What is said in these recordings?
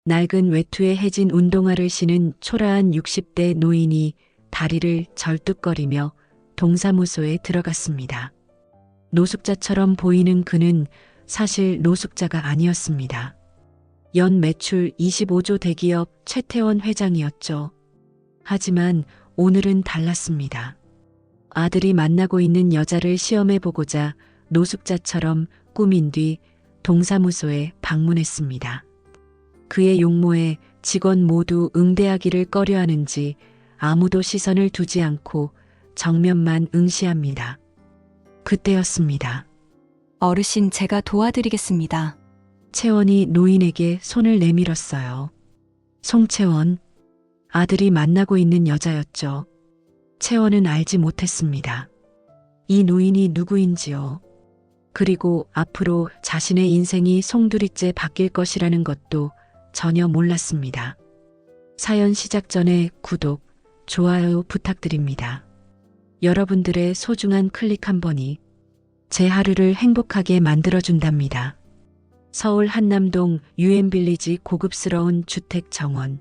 낡은 외투에 해진 운동화를 신은 초라한 60대 노인이 다리를 절뚝거리며 동사무소에 들어갔습니다. 노숙자처럼 보이는 그는 사실 노숙자가 아니었습니다. 연 매출 25조 대기업 최태원 회장이었죠. 하지만 오늘은 달랐습니다. 아들이 만나고 있는 여자를 시험해보고자 노숙자처럼 꾸민 뒤 동사무소에 방문했습니다. 그의 용모에 직원 모두 응대하기를 꺼려하는지 아무도 시선을 두지 않고 정면만 응시합니다. 그때였습니다. 어르신, 제가 도와드리겠습니다. 채원이 노인에게 손을 내밀었어요. 송채원, 아들이 만나고 있는 여자였죠. 채원은 알지 못했습니다. 이 노인이 누구인지요. 그리고 앞으로 자신의 인생이 송두리째 바뀔 것이라는 것도 전혀 몰랐습니다. 사연 시작 전에 구독, 좋아요 부탁드립니다. 여러분들의 소중한 클릭 한 번이 제 하루를 행복하게 만들어준답니다. 서울 한남동 유엔빌리지 고급스러운 주택 정원.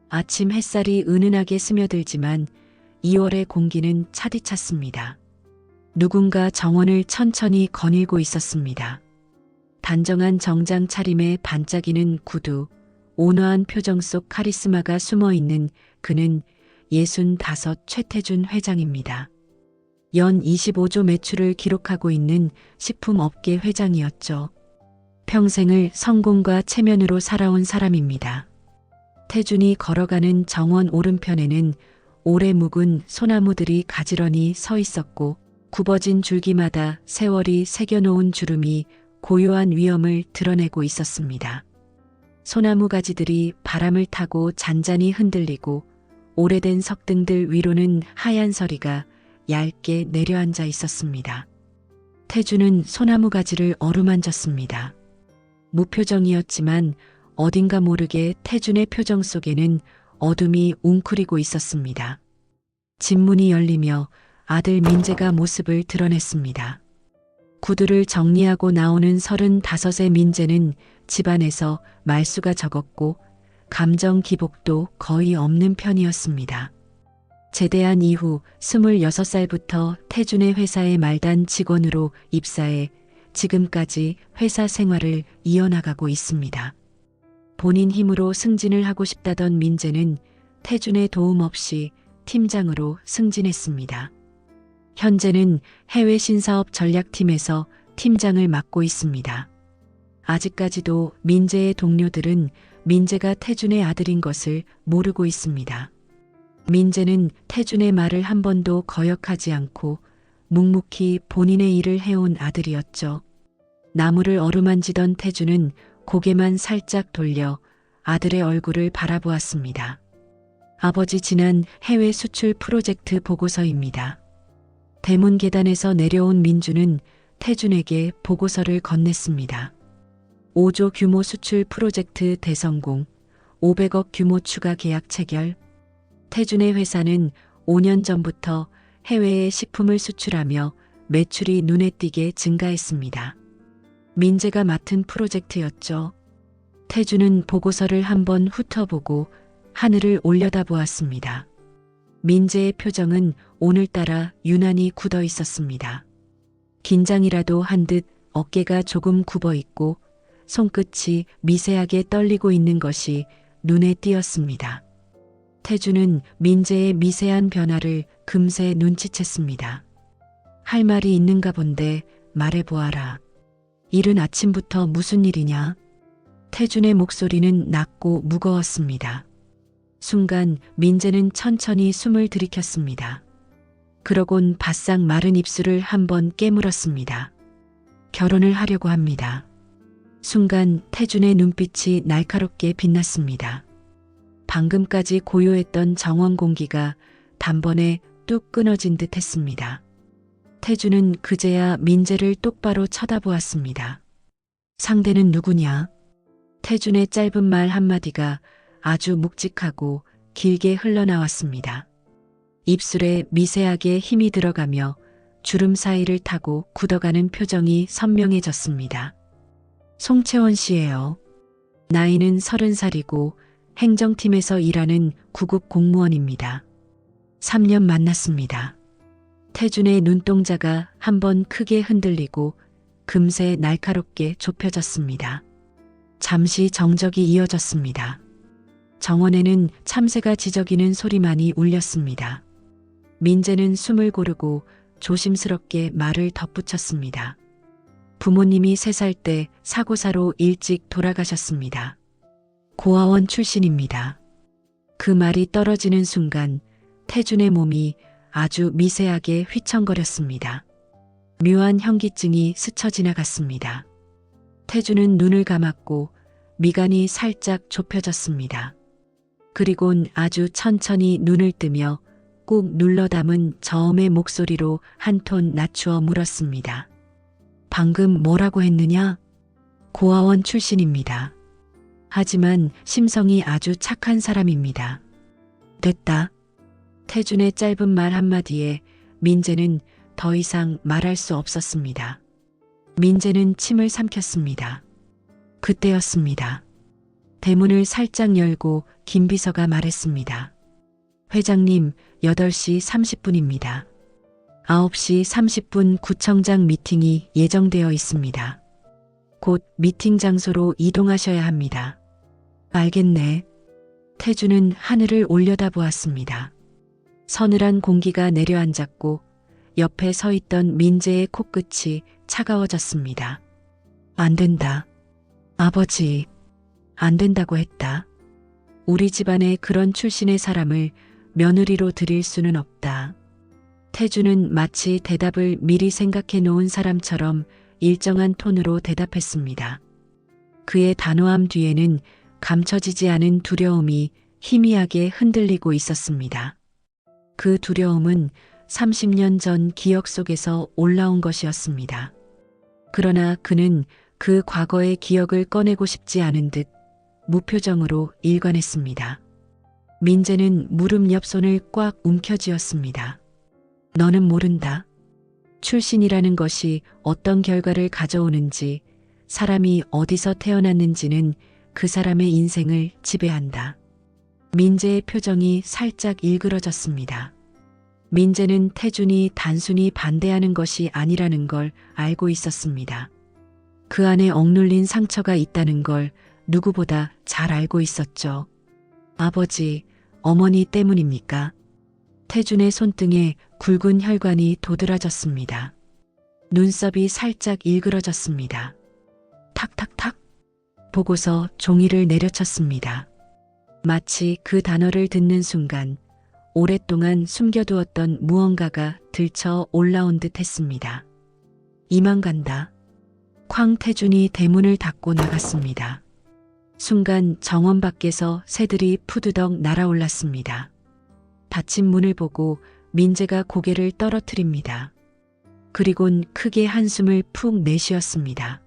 아침 햇살이 은은하게 스며들지만 2월의 공기는 차디찼습니다. 누군가 정원을 천천히 거닐고 있었습니다. 단정한 정장 차림에 반짝이는 구두, 온화한 표정 속 카리스마가 숨어있는 그는 65 최태준 회장입니다. 연 25조 매출을 기록하고 있는 식품업계 회장이었죠. 평생을 성공과 체면으로 살아온 사람입니다. 태준이 걸어가는 정원 오른편에는 오래 묵은 소나무들이 가지런히 서 있었고 굽어진 줄기마다 세월이 새겨놓은 주름이 고요한 위엄을 드러내고 있었습니다. 소나무 가지들이 바람을 타고 잔잔히 흔들리고 오래된 석등들 위로는 하얀 서리가 얇게 내려앉아 있었습니다. 태준은 소나무 가지를 어루만졌습니다. 무표정이었지만 어딘가 모르게 태준의 표정 속에는 어둠이 웅크리고 있었습니다. 집문이 열리며 아들 민재가 모습을 드러냈습니다. 구두를 정리하고 나오는 35의 민재는 집안에서 말수가 적었고 감정 기복도 거의 없는 편이었습니다. 제대한 이후 26살부터 태준의 회사의 말단 직원으로 입사해 지금까지 회사 생활을 이어나가고 있습니다. 본인 힘으로 승진을 하고 싶다던 민재는 태준의 도움 없이 팀장으로 승진했습니다. 현재는 해외 신사업 전략팀에서 팀장을 맡고 있습니다. 아직까지도 민재의 동료들은 민재가 태준의 아들인 것을 모르고 있습니다. 민재는 태준의 말을 한 번도 거역하지 않고 묵묵히 본인의 일을 해온 아들이었죠. 나무를 어루만지던 태준은 고개만 살짝 돌려 아들의 얼굴을 바라보았습니다. 아버지 지난 해외 수출 프로젝트 보고서입니다. 대문 계단에서 내려온 민주는 태준에게 보고서를 건넸습니다. 5조 규모 수출 프로젝트 대성공, 500억 규모 추가 계약 체결. 태준의 회사는 5년 전부터 해외에 식품을 수출하며 매출이 눈에 띄게 증가했습니다. 민재가 맡은 프로젝트였죠. 태준은 보고서를 한번 훑어보고 하늘을 올려다보았습니다. 민재의 표정은 오늘따라 유난히 굳어 있었습니다. 긴장이라도 한 듯 어깨가 조금 굽어 있고 손끝이 미세하게 떨리고 있는 것이 눈에 띄었습니다. 태준은 민재의 미세한 변화를 금세 눈치챘습니다. 할 말이 있는가 본데 말해보아라. 이른 아침부터 무슨 일이냐? 태준의 목소리는 낮고 무거웠습니다. 순간 민재는 천천히 숨을 들이켰습니다. 그러곤 바싹 마른 입술을 한번 깨물었습니다. 결혼을 하려고 합니다. 순간 태준의 눈빛이 날카롭게 빛났습니다. 방금까지 고요했던 정원 공기가 단번에 뚝 끊어진 듯 했습니다. 태준은 그제야 민재를 똑바로 쳐다보았습니다. 상대는 누구냐? 태준의 짧은 말 한마디가 아주 묵직하고 길게 흘러나왔습니다. 입술에 미세하게 힘이 들어가며 주름 사이를 타고 굳어가는 표정이 선명해졌습니다. 송채원 씨예요. 나이는 30살이고 행정팀에서 일하는 구급 공무원입니다. 3년 만났습니다. 태준의 눈동자가 한번 크게 흔들리고 금세 날카롭게 좁혀졌습니다. 잠시 정적이 이어졌습니다. 정원에는 참새가 지저귀는 소리만이 울렸습니다. 민재는 숨을 고르고 조심스럽게 말을 덧붙였습니다. 부모님이 3살 때 사고사로 일찍 돌아가셨습니다. 고아원 출신입니다. 그 말이 떨어지는 순간 태준의 몸이 아주 미세하게 휘청거렸습니다. 묘한 현기증이 스쳐 지나갔습니다. 태준은 눈을 감았고 미간이 살짝 좁혀졌습니다. 그리곤 아주 천천히 눈을 뜨며 꾹 눌러 담은 저음의 목소리로 한 톤 낮추어 물었습니다. 방금 뭐라고 했느냐? 고아원 출신입니다. 하지만 심성이 아주 착한 사람입니다. 됐다. 태준의 짧은 말 한마디에 민재는 더 이상 말할 수 없었습니다. 민재는 침을 삼켰습니다. 그때였습니다. 대문을 살짝 열고 김 비서가 말했습니다. 회장님, 8시 30분입니다. 9시 30분 구청장 미팅이 예정되어 있습니다. 곧 미팅 장소로 이동하셔야 합니다. 알겠네. 태준은 하늘을 올려다보았습니다. 서늘한 공기가 내려앉았고 옆에 서 있던 민재의 코끝이 차가워졌습니다. 안 된다. 아버지, 안 된다고 했다. 우리 집안에 그런 출신의 사람을 며느리로 들일 수는 없다. 태준은 마치 대답을 미리 생각해 놓은 사람처럼 일정한 톤으로 대답했습니다. 그의 단호함 뒤에는 감춰지지 않은 두려움이 희미하게 흔들리고 있었습니다. 그 두려움은 30년 전 기억 속에서 올라온 것이었습니다. 그러나 그는 그 과거의 기억을 꺼내고 싶지 않은 듯 무표정으로 일관했습니다. 민재는 무릎 옆 손을 꽉 움켜쥐었습니다. 너는 모른다. 출신이라는 것이 어떤 결과를 가져오는지, 사람이 어디서 태어났는지는 그 사람의 인생을 지배한다. 민재의 표정이 살짝 일그러졌습니다. 민재는 태준이 단순히 반대하는 것이 아니라는 걸 알고 있었습니다. 그 안에 억눌린 상처가 있다는 걸 누구보다 잘 알고 있었죠. 아버지, 어머니 때문입니까? 태준의 손등에 굵은 혈관이 도드라졌습니다. 눈썹이 살짝 일그러졌습니다. 탁탁탁 보고서 종이를 내려쳤습니다. 마치 그 단어를 듣는 순간 오랫동안 숨겨두었던 무언가가 들쳐 올라온 듯 했습니다. 이만 간다. 황태준이 대문을 닫고 나갔습니다. 순간 정원 밖에서 새들이 푸드덕 날아올랐습니다. 닫힌 문을 보고 민재가 고개를 떨어뜨립니다. 그리곤 크게 한숨을 푹 내쉬었습니다.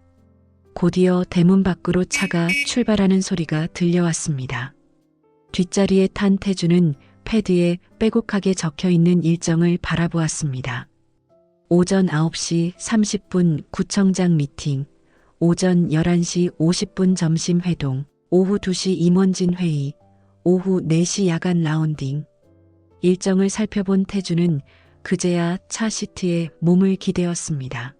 곧이어 대문 밖으로 차가 출발하는 소리가 들려왔습니다. 뒷자리에 탄 태준은 패드에 빼곡하게 적혀있는 일정을 바라보았습니다. 오전 9시 30분 구청장 미팅, 오전 11시 50분 점심 회동, 오후 2시 임원진 회의, 오후 4시 야간 라운딩. 일정을 살펴본 태준은 그제야 차 시트에 몸을 기대었습니다.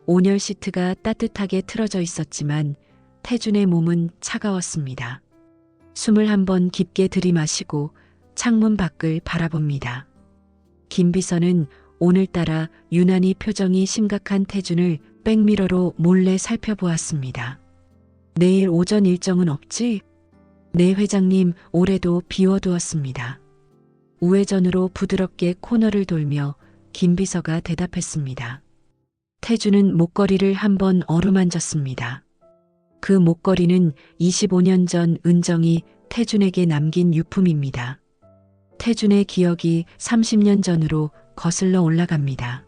온열 시트가 따뜻하게 틀어져 있었지만 태준의 몸은 차가웠습니다. 숨을 한번 깊게 들이마시고 창문 밖을 바라봅니다. 김 비서는 오늘따라 유난히 표정이 심각한 태준을 백미러로 몰래 살펴보았습니다. 내일 오전 일정은 없지? 네 회장님, 올해도 비워두었습니다. 우회전으로 부드럽게 코너를 돌며 김 비서가 대답했습니다. 태준은 목걸이를 한번 어루만졌습니다. 그 목걸이는 25년 전 은정이 태준에게 남긴 유품입니다. 태준의 기억이 30년 전으로 거슬러 올라갑니다.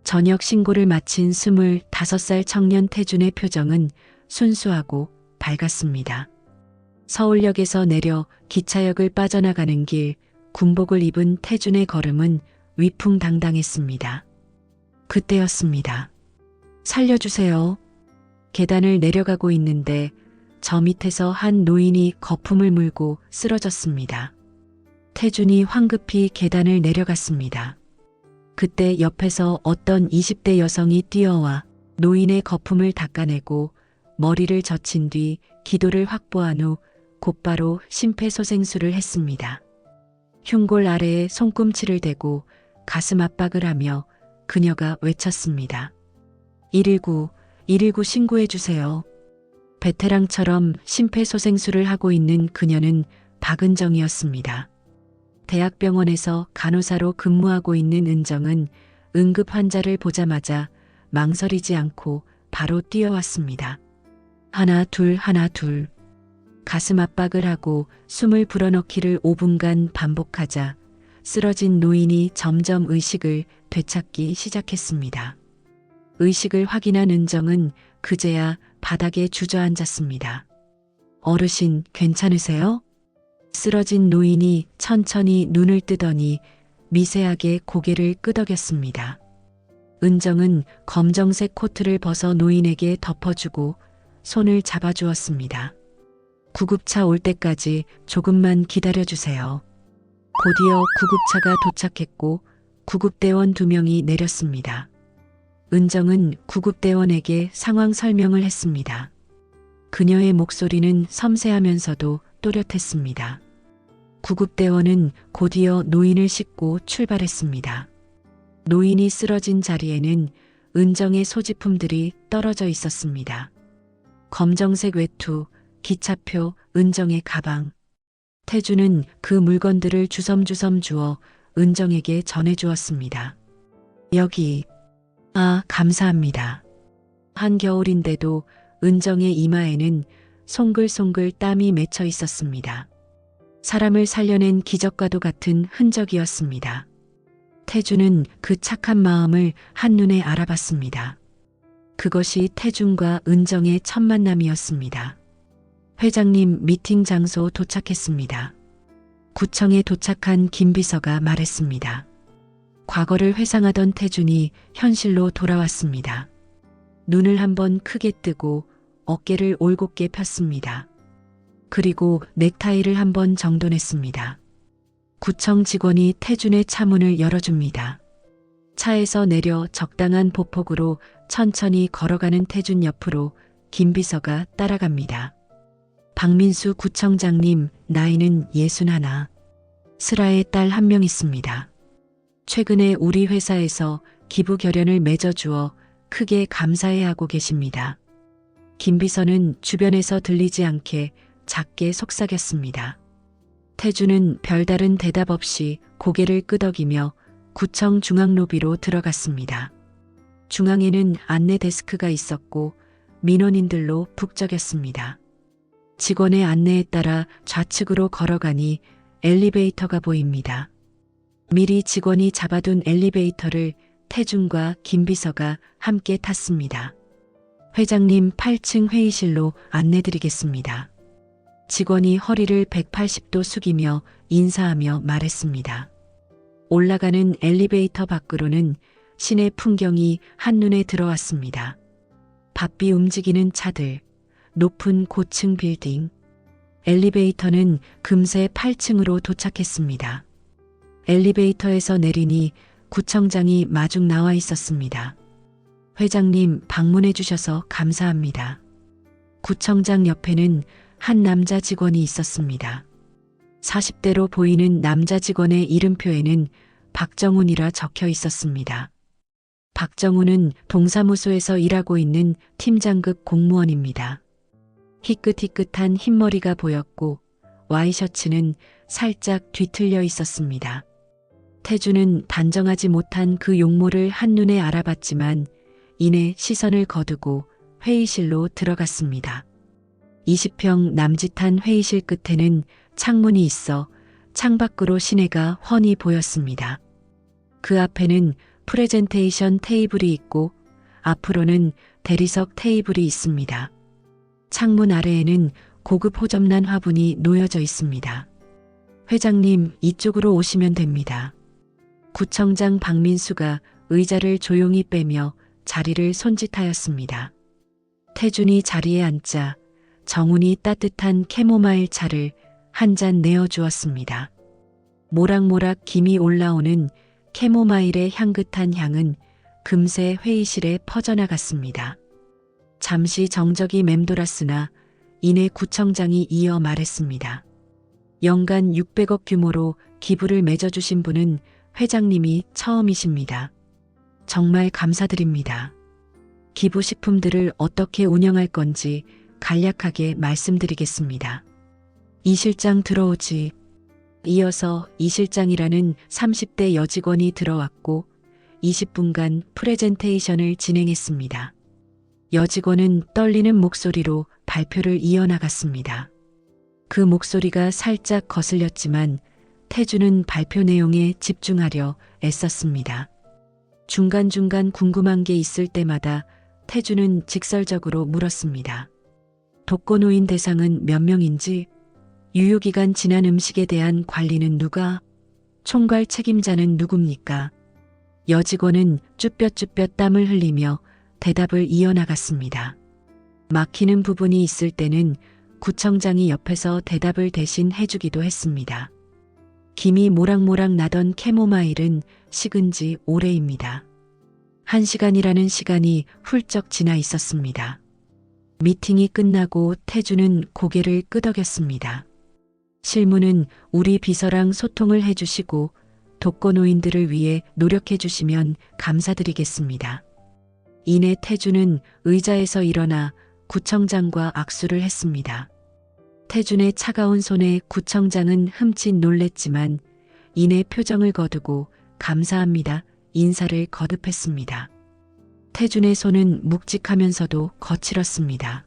저녁 신고를 마친 25살 청년 태준의 표정은 순수하고 밝았습니다. 서울역에서 내려 기차역을 빠져나가는 길, 군복을 입은 태준의 걸음은 위풍당당했습니다. 그때였습니다. 살려주세요. 계단을 내려가고 있는데 저 밑에서 한 노인이 거품을 물고 쓰러졌습니다. 태준이 황급히 계단을 내려갔습니다. 그때 옆에서 어떤 20대 여성이 뛰어와 노인의 거품을 닦아내고 머리를 젖힌 뒤 기도를 확보한 후 곧바로 심폐소생술을 했습니다. 흉골 아래에 손꿈치를 대고 가슴 압박을 하며 그녀가 외쳤습니다. 119, 119 신고해 주세요. 베테랑처럼 심폐소생술을 하고 있는 그녀는 박은정이었습니다. 대학병원에서 간호사로 근무하고 있는 은정은 응급 환자를 보자마자 망설이지 않고 바로 뛰어왔습니다. 하나 둘 하나 둘. 가슴 압박을 하고 숨을 불어넣기를 5분간 반복하자 쓰러진 노인이 점점 의식을 되찾기 시작했습니다. 의식을 확인한 은정은 그제야 바닥에 주저앉았습니다. 어르신 괜찮으세요? 쓰러진 노인이 천천히 눈을 뜨더니 미세하게 고개를 끄덕였습니다. 은정은 검정색 코트를 벗어 노인에게 덮어주고 손을 잡아주었습니다. 구급차 올 때까지 조금만 기다려주세요. 곧이어 구급차가 도착했고 구급대원 2명이 내렸습니다. 은정은 구급대원에게 상황 설명을 했습니다. 그녀의 목소리는 섬세하면서도 또렷했습니다. 구급대원은 곧이어 노인을 싣고 출발했습니다. 노인이 쓰러진 자리에는 은정의 소지품들이 떨어져 있었습니다. 검정색 외투, 기차표, 은정의 가방. 태주는 그 물건들을 주섬주섬 주어 은정에게 전해주었습니다. 여기. 아, 감사합니다. 한겨울인데도 은정의 이마에는 송글송글 땀이 맺혀 있었습니다. 사람을 살려낸 기적과도 같은 흔적이었습니다. 태주는 그 착한 마음을 한눈에 알아봤습니다. 그것이 태준과 은정의 첫 만남이었습니다. 회장님 미팅 장소 도착했습니다. 구청에 도착한 김 비서가 말했습니다. 과거를 회상하던 태준이 현실로 돌아왔습니다. 눈을 한번 크게 뜨고 어깨를 올곧게 폈습니다. 그리고 넥타이를 한번 정돈했습니다. 구청 직원이 태준의 차문을 열어줍니다. 차에서 내려 적당한 보폭으로 천천히 걸어가는 태준 옆으로 김 비서가 따라갑니다. 박민수 구청장님, 나이는 61. 슬아의 딸 1명 있습니다. 최근에 우리 회사에서 기부 결연을 맺어주어 크게 감사해하고 계십니다. 김 비서는 주변에서 들리지 않게 작게 속삭였습니다. 태주는 별다른 대답 없이 고개를 끄덕이며 구청 중앙 로비로 들어갔습니다. 중앙에는 안내 데스크가 있었고 민원인들로 북적였습니다. 직원의 안내에 따라 좌측으로 걸어가니 엘리베이터가 보입니다. 미리 직원이 잡아둔 엘리베이터를 태준과 김 비서가 함께 탔습니다. 회장님 8층 회의실로 안내드리겠습니다. 직원이 허리를 180도 숙이며 인사하며 말했습니다. 올라가는 엘리베이터 밖으로는 시내 풍경이 한눈에 들어왔습니다. 바삐 움직이는 차들, 높은 고층 빌딩. 엘리베이터는 금세 8층으로 도착했습니다. 엘리베이터에서 내리니 구청장이 마중 나와 있었습니다. 회장님 방문해 주셔서 감사합니다. 구청장 옆에는 한 남자 직원이 있었습니다. 40대로 보이는 남자 직원의 이름표에는 박정훈이라 적혀 있었습니다. 박정훈은 동사무소에서 일하고 있는 팀장급 공무원입니다. 희끗희끗한 흰머리가 보였고 와이셔츠는 살짝 뒤틀려 있었습니다. 태주는 단정하지 못한 그 용모를 한눈에 알아봤지만 이내 시선을 거두고 회의실로 들어갔습니다. 20평 남짓한 회의실 끝에는 창문이 있어 창밖으로 시내가 훤히 보였습니다. 그 앞에는 프레젠테이션 테이블이 있고 앞으로는 대리석 테이블이 있습니다. 창문 아래에는 고급 호접란 화분이 놓여져 있습니다. 회장님, 이쪽으로 오시면 됩니다. 구청장 박민수가 의자를 조용히 빼며 자리를 손짓하였습니다. 태준이 자리에 앉자 정훈이 따뜻한 캐모마일 차를 한 잔 내어주었습니다. 모락모락 김이 올라오는 캐모마일의 향긋한 향은 금세 회의실에 퍼져나갔습니다. 잠시 정적이 맴돌았으나 이내 구청장이 이어 말했습니다. 연간 600억 규모로 기부를 맺어주신 분은 회장님이 처음이십니다. 정말 감사드립니다. 기부식품들을 어떻게 운영할 건지 간략하게 말씀드리겠습니다. 이 실장 들어오지. 이어서 이 실장이라는 30대 여직원이 들어왔고 20분간 프레젠테이션을 진행했습니다. 여직원은 떨리는 목소리로 발표를 이어나갔습니다. 그 목소리가 살짝 거슬렸지만 태주는 발표 내용에 집중하려 애썼습니다. 중간중간 궁금한 게 있을 때마다 태주는 직설적으로 물었습니다. 독거노인 대상은 몇 명인지, 유효기간 지난 음식에 대한 관리는 누가, 총괄 책임자는 누굽니까? 여직원은 쭈뼛쭈뼛 땀을 흘리며 대답을 이어나갔습니다. 막히는 부분이 있을 때는 구청장이 옆에서 대답을 대신 해주기도 했습니다. 김이 모락모락 나던 캐모마일은 식은 지 오래입니다. 1시간이라는 시간이 훌쩍 지나 있었습니다. 미팅이 끝나고 태주는 고개를 끄덕였습니다. 실무는 우리 비서랑 소통을 해주시고 독거노인들을 위해 노력해 주시면 감사드리겠습니다. 이내 태주는 의자에서 일어나 구청장과 악수를 했습니다. 태준의 차가운 손에 구청장은 흠칫 놀랬지만 이내 표정을 거두고 감사합니다 인사를 거듭했습니다. 태준의 손은 묵직하면서도 거칠었습니다.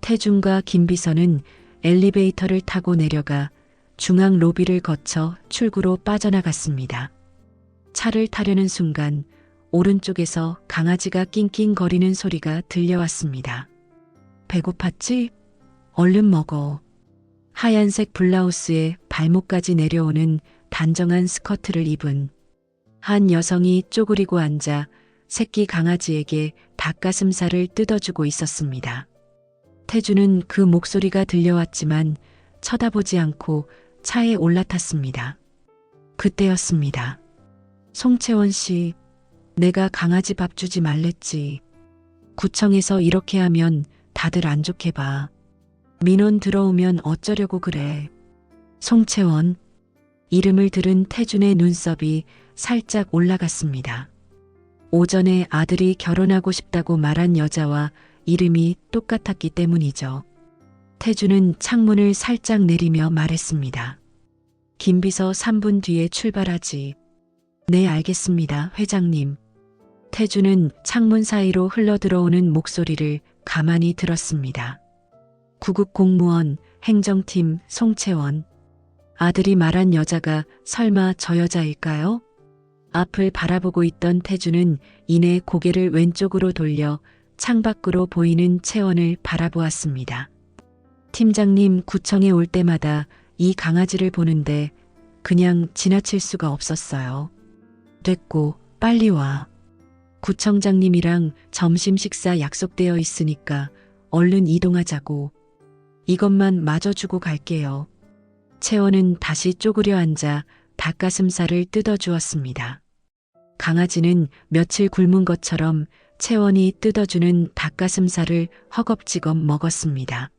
태준과 김 비서는 엘리베이터를 타고 내려가 중앙 로비를 거쳐 출구로 빠져나갔습니다. 차를 타려는 순간 오른쪽에서 강아지가 낑낑거리는 소리가 들려왔습니다. 배고팠지? 얼른 먹어. 하얀색 블라우스에 발목까지 내려오는 단정한 스커트를 입은 한 여성이 쪼그리고 앉아 새끼 강아지에게 닭가슴살을 뜯어주고 있었습니다. 태주는 그 목소리가 들려왔지만 쳐다보지 않고 차에 올라탔습니다. 그때였습니다. 송채원 씨, 내가 강아지 밥 주지 말랬지. 구청에서 이렇게 하면 다들 안 좋게 봐. 민원 들어오면 어쩌려고 그래. 송채원. 이름을 들은 태준의 눈썹이 살짝 올라갔습니다. 오전에 아들이 결혼하고 싶다고 말한 여자와 이름이 똑같았기 때문이죠. 태준은 창문을 살짝 내리며 말했습니다. 김 비서 3분 뒤에 출발하지. 네, 알겠습니다, 회장님. 태준은 창문 사이로 흘러들어오는 목소리를 가만히 들었습니다. 구급 공무원, 행정팀, 송채원. 아들이 말한 여자가 설마 저 여자일까요? 앞을 바라보고 있던 태준은 이내 고개를 왼쪽으로 돌려 창밖으로 보이는 채원을 바라보았습니다. 팀장님, 구청에 올 때마다 이 강아지를 보는데 그냥 지나칠 수가 없었어요. 됐고, 빨리 와. 구청장님이랑 점심 식사 약속되어 있으니까 얼른 이동하자고. 이것만 마저 주고 갈게요. 채원은 다시 쪼그려 앉아 닭가슴살을 뜯어주었습니다. 강아지는 며칠 굶은 것처럼 채원이 뜯어주는 닭가슴살을 허겁지겁 먹었습니다.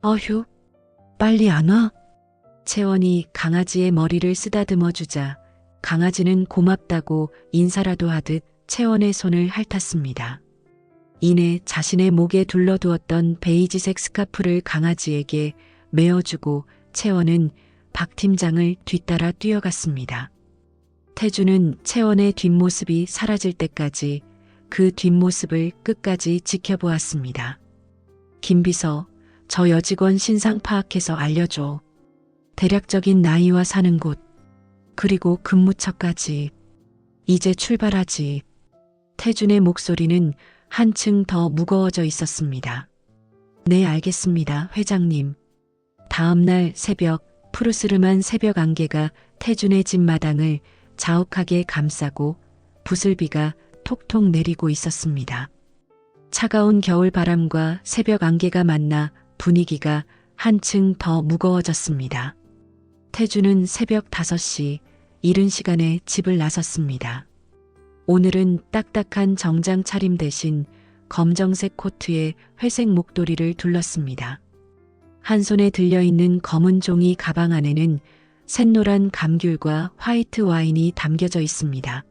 어휴, 빨리 안 와? 채원이 강아지의 머리를 쓰다듬어 주자 강아지는 고맙다고 인사라도 하듯 채원의 손을 핥았습니다. 이내 자신의 목에 둘러두었던 베이지색 스카프를 강아지에게 메어주고 채원은 박 팀장을 뒤따라 뛰어갔습니다. 태주는 채원의 뒷모습이 사라질 때까지 그 뒷모습을 끝까지 지켜보았습니다. 김 비서, 저 여직원 신상 파악해서 알려줘. 대략적인 나이와 사는 곳, 그리고 근무처까지. 이제 출발하지. 태준의 목소리는 한층 더 무거워져 있었습니다. 네, 알겠습니다, 회장님. 다음 날 새벽, 푸르스름한 새벽 안개가 태준의 집 마당을 자욱하게 감싸고 부슬비가 톡톡 내리고 있었습니다. 차가운 겨울 바람과 새벽 안개가 만나 분위기가 한층 더 무거워졌습니다. 태주는 새벽 5시 이른 시간에 집을 나섰습니다. 오늘은 딱딱한 정장 차림 대신 검정색 코트에 회색 목도리를 둘렀습니다. 한 손에 들려있는 검은 종이 가방 안에는 샛노란 감귤과 화이트 와인이 담겨져 있습니다.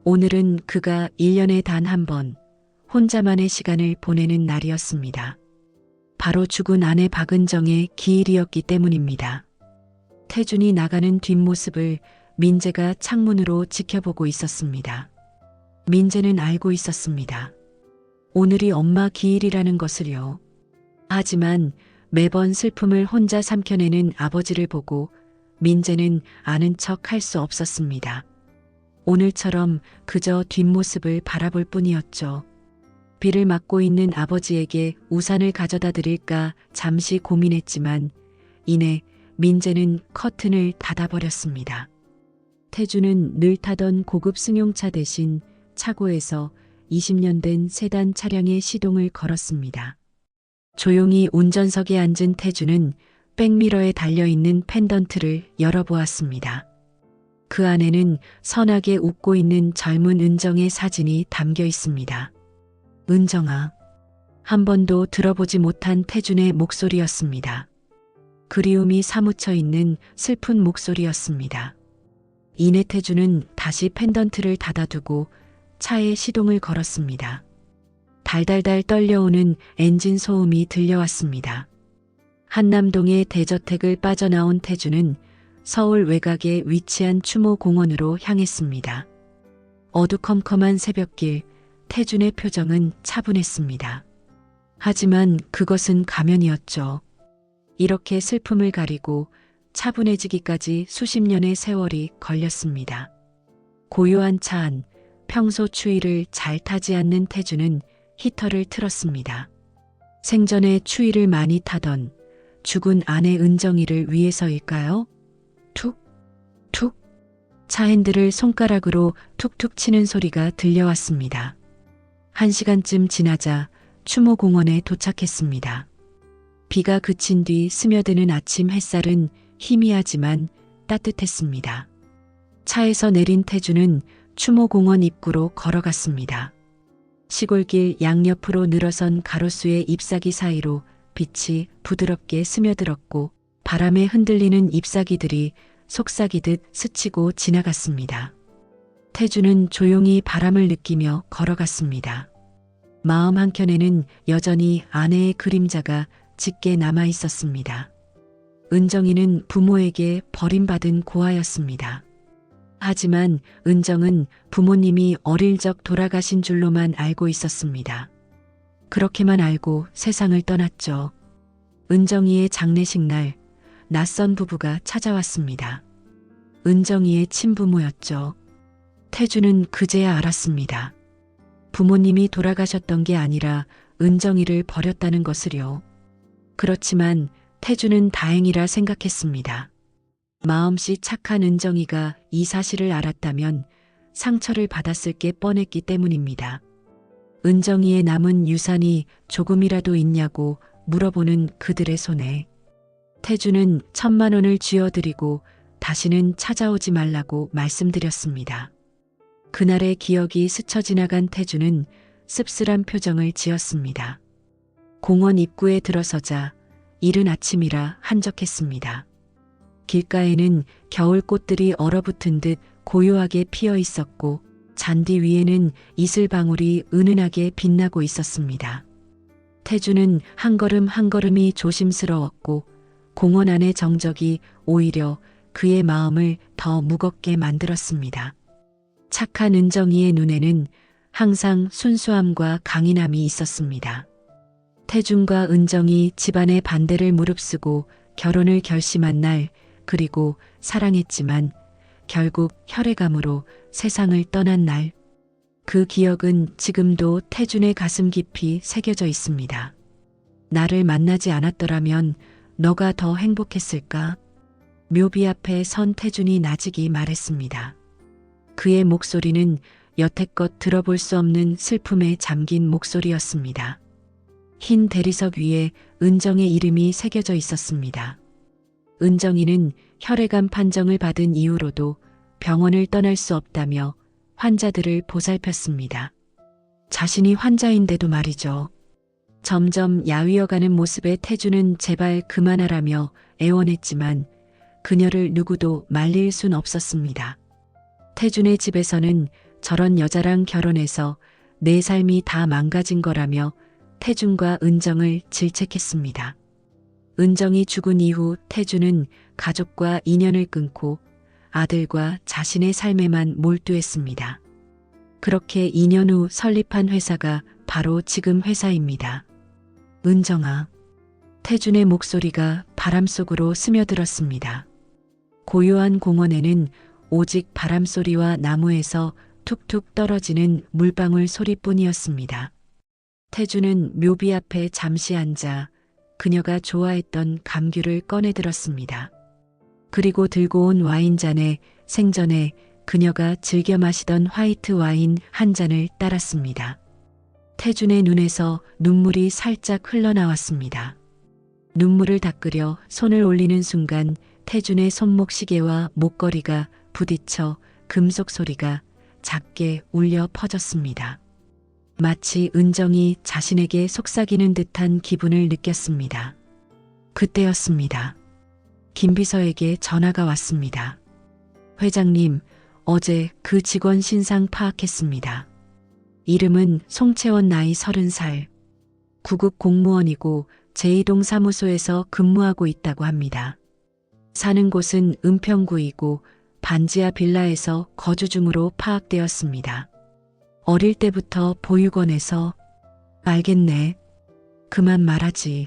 오늘은 그가 1년에 단 한 번 혼자만의 시간을 보내는 날이었습니다. 바로 죽은 아내 박은정의 기일이었기 때문입니다. 태준이 나가는 뒷모습을 민재가 창문으로 지켜보고 있었습니다. 민재는 알고 있었습니다. 오늘이 엄마 기일이라는 것을요. 하지만 매번 슬픔을 혼자 삼켜내는 아버지를 보고 민재는 아는 척 할 수 없었습니다. 오늘처럼 그저 뒷모습을 바라볼 뿐이었죠. 비를 맞고 있는 아버지에게 우산을 가져다 드릴까 잠시 고민했지만 이내 민재는 커튼을 닫아버렸습니다. 태주는 늘 타던 고급 승용차 대신 차고에서 20년 된 세단 차량의 시동을 걸었습니다. 조용히 운전석에 앉은 태주는 백미러에 달려있는 펜던트를 열어보았습니다. 그 안에는 선하게 웃고 있는 젊은 은정의 사진이 담겨 있습니다. 은정아. 한 번도 들어보지 못한 태준의 목소리였습니다. 그리움이 사무쳐 있는 슬픈 목소리였습니다. 이내 태준은 다시 펜던트를 닫아두고 차에 시동을 걸었습니다. 달달달 떨려오는 엔진 소음이 들려왔습니다. 한남동의 대저택을 빠져나온 태준은 서울 외곽에 위치한 추모공원으로 향했습니다. 어두컴컴한 새벽길, 태준의 표정은 차분했습니다. 하지만 그것은 가면이었죠. 이렇게 슬픔을 가리고 차분해지기까지 수십 년의 세월이 걸렸습니다. 고요한 차 안, 평소 추위를 잘 타지 않는 태준은 히터를 틀었습니다. 생전에 추위를 많이 타던 죽은 아내 은정이를 위해서일까요? 툭, 툭. 차 핸들을 손가락으로 툭툭 치는 소리가 들려왔습니다. 1시간쯤 지나자 추모공원에 도착했습니다. 비가 그친 뒤 스며드는 아침 햇살은 희미하지만 따뜻했습니다. 차에서 내린 태주는 추모공원 입구로 걸어갔습니다. 시골길 양옆으로 늘어선 가로수의 잎사귀 사이로 빛이 부드럽게 스며들었고 바람에 흔들리는 잎사귀들이 속삭이듯 스치고 지나갔습니다. 태주는 조용히 바람을 느끼며 걸어갔습니다. 마음 한켠에는 여전히 아내의 그림자가 짙게 남아 있었습니다. 은정이는 부모에게 버림받은 고아였습니다. 하지만 은정은 부모님이 어릴 적 돌아가신 줄로만 알고 있었습니다. 그렇게만 알고 세상을 떠났죠. 은정이의 장례식 날 낯선 부부가 찾아왔습니다. 은정이의 친부모였죠. 태주는 그제야 알았습니다. 부모님이 돌아가셨던 게 아니라 은정이를 버렸다는 것을요. 그렇지만 태주는 다행이라 생각했습니다. 마음씨 착한 은정이가 이 사실을 알았다면 상처를 받았을 게 뻔했기 때문입니다. 은정이의 남은 유산이 조금이라도 있냐고 물어보는 그들의 손에 태주는 1,000만 원을 쥐어드리고 다시는 찾아오지 말라고 말씀드렸습니다. 그날의 기억이 스쳐 지나간 태주는 씁쓸한 표정을 지었습니다. 공원 입구에 들어서자 이른 아침이라 한적했습니다. 길가에는 겨울꽃들이 얼어붙은 듯 고요하게 피어 있었고 잔디 위에는 이슬방울이 은은하게 빛나고 있었습니다. 태주는 한 걸음 한 걸음이 조심스러웠고 공원 안의 정적이 오히려 그의 마음을 더 무겁게 만들었습니다. 착한 은정이의 눈에는 항상 순수함과 강인함이 있었습니다. 태준과 은정이 집안의 반대를 무릅쓰고 결혼을 결심한 날, 그리고 사랑했지만 결국 혈액암으로 세상을 떠난 날, 그 기억은 지금도 태준의 가슴 깊이 새겨져 있습니다. 나를 만나지 않았더라면 너가 더 행복했을까? 묘비 앞에 선 태준이 나직이 말했습니다. 그의 목소리는 여태껏 들어볼 수 없는 슬픔에 잠긴 목소리였습니다. 흰 대리석 위에 은정의 이름이 새겨져 있었습니다. 은정이는 혈액암 판정을 받은 이후로도 병원을 떠날 수 없다며 환자들을 보살폈습니다. 자신이 환자인데도 말이죠. 점점 야위어가는 모습에 태주는 제발 그만하라며 애원했지만 그녀를 누구도 말릴 순 없었습니다. 태준의 집에서는 저런 여자랑 결혼해서 내 삶이 다 망가진 거라며 태준과 은정을 질책했습니다. 은정이 죽은 이후 태준은 가족과 인연을 끊고 아들과 자신의 삶에만 몰두했습니다. 그렇게 2년 후 설립한 회사가 바로 지금 회사입니다. 은정아. 태준의 목소리가 바람 속으로 스며들었습니다. 고요한 공원에는 오직 바람소리와 나무에서 툭툭 떨어지는 물방울 소리뿐이었습니다. 태준은 묘비 앞에 잠시 앉아 그녀가 좋아했던 감귤을 꺼내 들었습니다. 그리고 들고 온 와인잔에 생전에 그녀가 즐겨 마시던 화이트 와인 한 잔을 따랐습니다. 태준의 눈에서 눈물이 살짝 흘러나왔습니다. 눈물을 닦으려 손을 올리는 순간 태준의 손목 시계와 목걸이가 부딪혀 금속 소리가 작게 울려 퍼졌습니다. 마치 은정이 자신에게 속삭이는 듯한 기분을 느꼈습니다. 그때였습니다. 김비서에게 전화가 왔습니다. 회장님, 어제 그 직원 신상 파악했습니다. 이름은 송채원, 나이 30살. 구급 공무원이고 제2동 사무소에서 근무하고 있다고 합니다. 사는 곳은 은평구이고 반지하 빌라에서 거주 중으로 파악되었습니다. 어릴 때부터 보육원에서. 알겠네. 그만 말하지.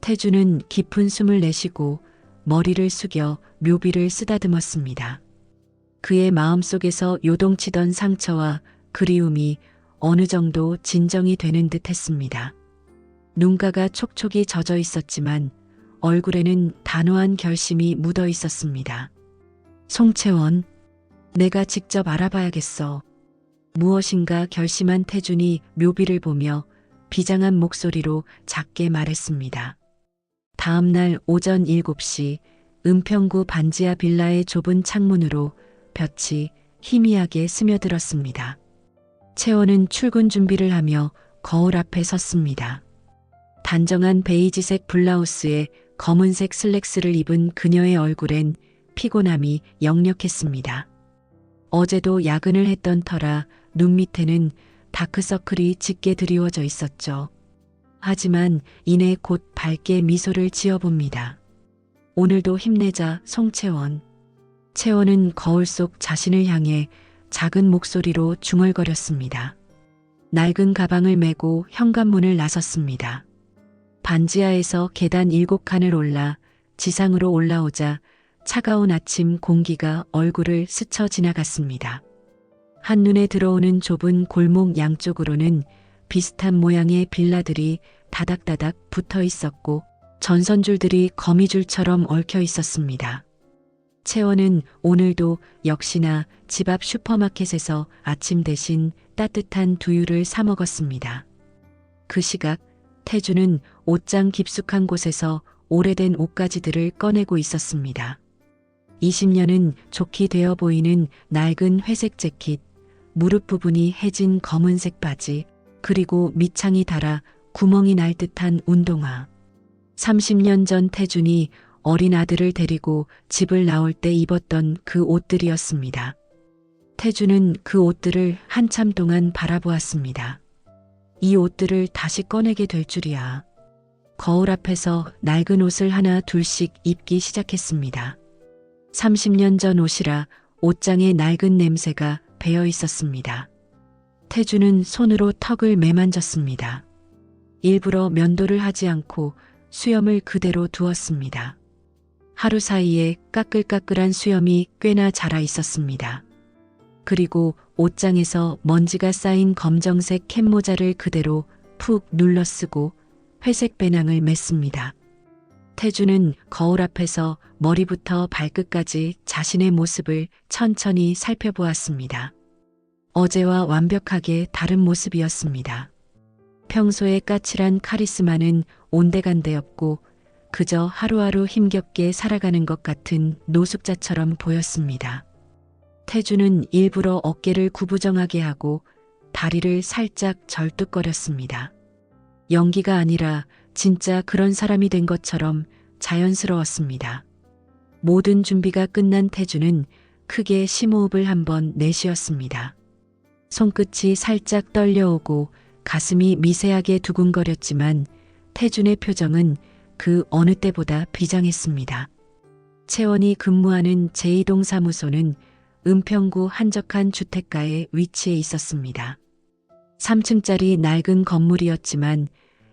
태주는 깊은 숨을 내쉬고 머리를 숙여 묘비를 쓰다듬었습니다. 그의 마음속에서 요동치던 상처와 그리움이 어느 정도 진정이 되는 듯 했습니다. 눈가가 촉촉이 젖어 있었지만 얼굴에는 단호한 결심이 묻어 있었습니다. 송채원, 내가 직접 알아봐야겠어. 무엇인가 결심한 태준이 묘비를 보며 비장한 목소리로 작게 말했습니다. 다음 날 오전 7시 은평구 반지하 빌라의 좁은 창문으로 볕이 희미하게 스며들었습니다. 채원은 출근 준비를 하며 거울 앞에 섰습니다. 단정한 베이지색 블라우스에 검은색 슬랙스를 입은 그녀의 얼굴엔 피곤함이 역력했습니다. 어제도 야근을 했던 터라 눈 밑에는 다크서클이 짙게 드리워져 있었죠. 하지만 이내 곧 밝게 미소를 지어봅니다. 오늘도 힘내자, 송채원. 채원은 거울 속 자신을 향해 작은 목소리로 중얼거렸습니다. 낡은 가방을 메고 현관문을 나섰습니다. 반지하에서 계단 7칸을 올라 지상으로 올라오자 차가운 아침 공기가 얼굴을 스쳐 지나갔습니다. 한눈에 들어오는 좁은 골목 양쪽으로는 비슷한 모양의 빌라들이 다닥다닥 붙어 있었고 전선줄들이 거미줄처럼 얽혀 있었습니다. 채원은 오늘도 역시나 집 앞 슈퍼마켓에서 아침 대신 따뜻한 두유를 사 먹었습니다. 그 시각 태주는 옷장 깊숙한 곳에서 오래된 옷가지들을 꺼내고 있었습니다. 20년은 좋게 되어 보이는 낡은 회색 재킷, 무릎 부분이 해진 검은색 바지, 그리고 밑창이 닳아 구멍이 날 듯한 운동화. 30년 전 태준이 어린 아들을 데리고 집을 나올 때 입었던 그 옷들이었습니다. 태준은 그 옷들을 한참 동안 바라보았습니다. 이 옷들을 다시 꺼내게 될 줄이야. 거울 앞에서 낡은 옷을 하나 둘씩 입기 시작했습니다. 30년 전 옷이라 옷장에 낡은 냄새가 배어 있었습니다. 태주는 손으로 턱을 매만졌습니다. 일부러 면도를 하지 않고 수염을 그대로 두었습니다. 하루 사이에 까끌까끌한 수염이 꽤나 자라 있었습니다. 그리고 옷장에서 먼지가 쌓인 검정색 캡모자를 그대로 푹 눌러 쓰고 회색 배낭을 맸습니다. 태주는 거울 앞에서 머리부터 발끝까지 자신의 모습을 천천히 살펴보았습니다. 어제와 완벽하게 다른 모습이었습니다. 평소에 까칠한 카리스마는 온데간데없고 그저 하루하루 힘겹게 살아가는 것 같은 노숙자처럼 보였습니다. 태주는 일부러 어깨를 구부정하게 하고 다리를 살짝 절뚝거렸습니다. 연기가 아니라 진짜 그런 사람이 된 것처럼 자연스러웠습니다. 모든 준비가 끝난 태주는 크게 심호흡을 한번 내쉬었습니다. 손끝이 살짝 떨려오고 가슴이 미세하게 두근거렸지만 태준의 표정은 그 어느 때보다 비장했습니다. 채원이 근무하는 제2동 사무소는 은평구 한적한 주택가에 위치해 있었습니다. 3층짜리 낡은 건물이었지만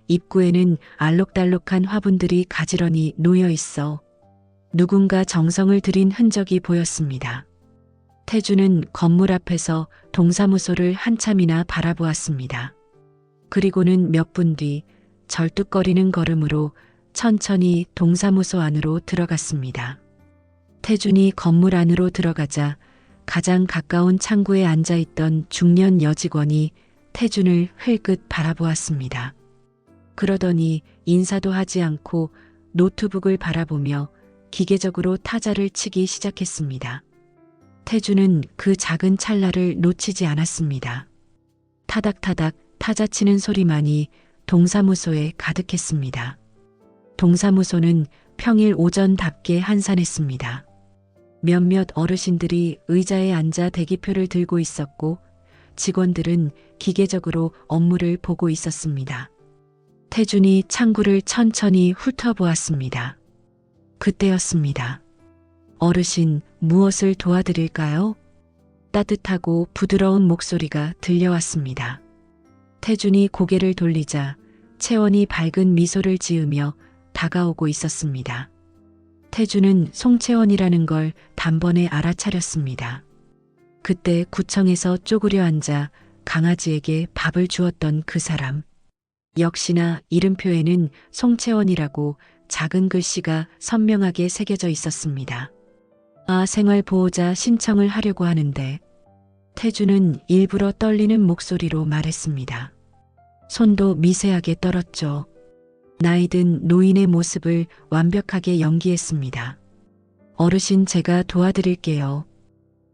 입구에는 알록달록한 화분들이 가지런히 놓여 있어 누군가 정성을 들인 흔적이 보였습니다. 태주는 건물 앞에서 동사무소를 한참이나 바라보았습니다. 그리고는 몇 분 뒤 절뚝거리는 걸음으로 천천히 동사무소 안으로 들어갔습니다. 태준이 건물 안으로 들어가자 가장 가까운 창구에 앉아있던 중년 여직원이 태준을 흘끗 바라보았습니다. 그러더니 인사도 하지 않고 노트북을 바라보며 기계적으로 타자를 치기 시작했습니다. 태준은 그 작은 찰나를 놓치지 않았습니다. 타닥타닥 타자 치는 소리만이 동사무소에 가득했습니다. 동사무소는 평일 오전답게 한산했습니다. 몇몇 어르신들이 의자에 앉아 대기표를 들고 있었고 직원들은 기계적으로 업무를 보고 있었습니다. 태준이 창구를 천천히 훑어보았습니다. 그때였습니다. 어르신, 무엇을 도와드릴까요? 따뜻하고 부드러운 목소리가 들려왔습니다. 태준이 고개를 돌리자 채원이 밝은 미소를 지으며 다가오고 있었습니다. 태준은 송채원이라는 걸 단번에 알아차렸습니다. 그때 구청에서 쪼그려 앉아 강아지에게 밥을 주었던 그 사람. 역시나 이름표에는 송채원이라고 작은 글씨가 선명하게 새겨져 있었습니다. 생활보호자 신청을 하려고 하는데 태준은 일부러 떨리는 목소리로 말했습니다. 손도 미세하게 떨었죠. 나이든 노인의 모습을 완벽하게 연기했습니다. 어르신, 제가 도와드릴게요.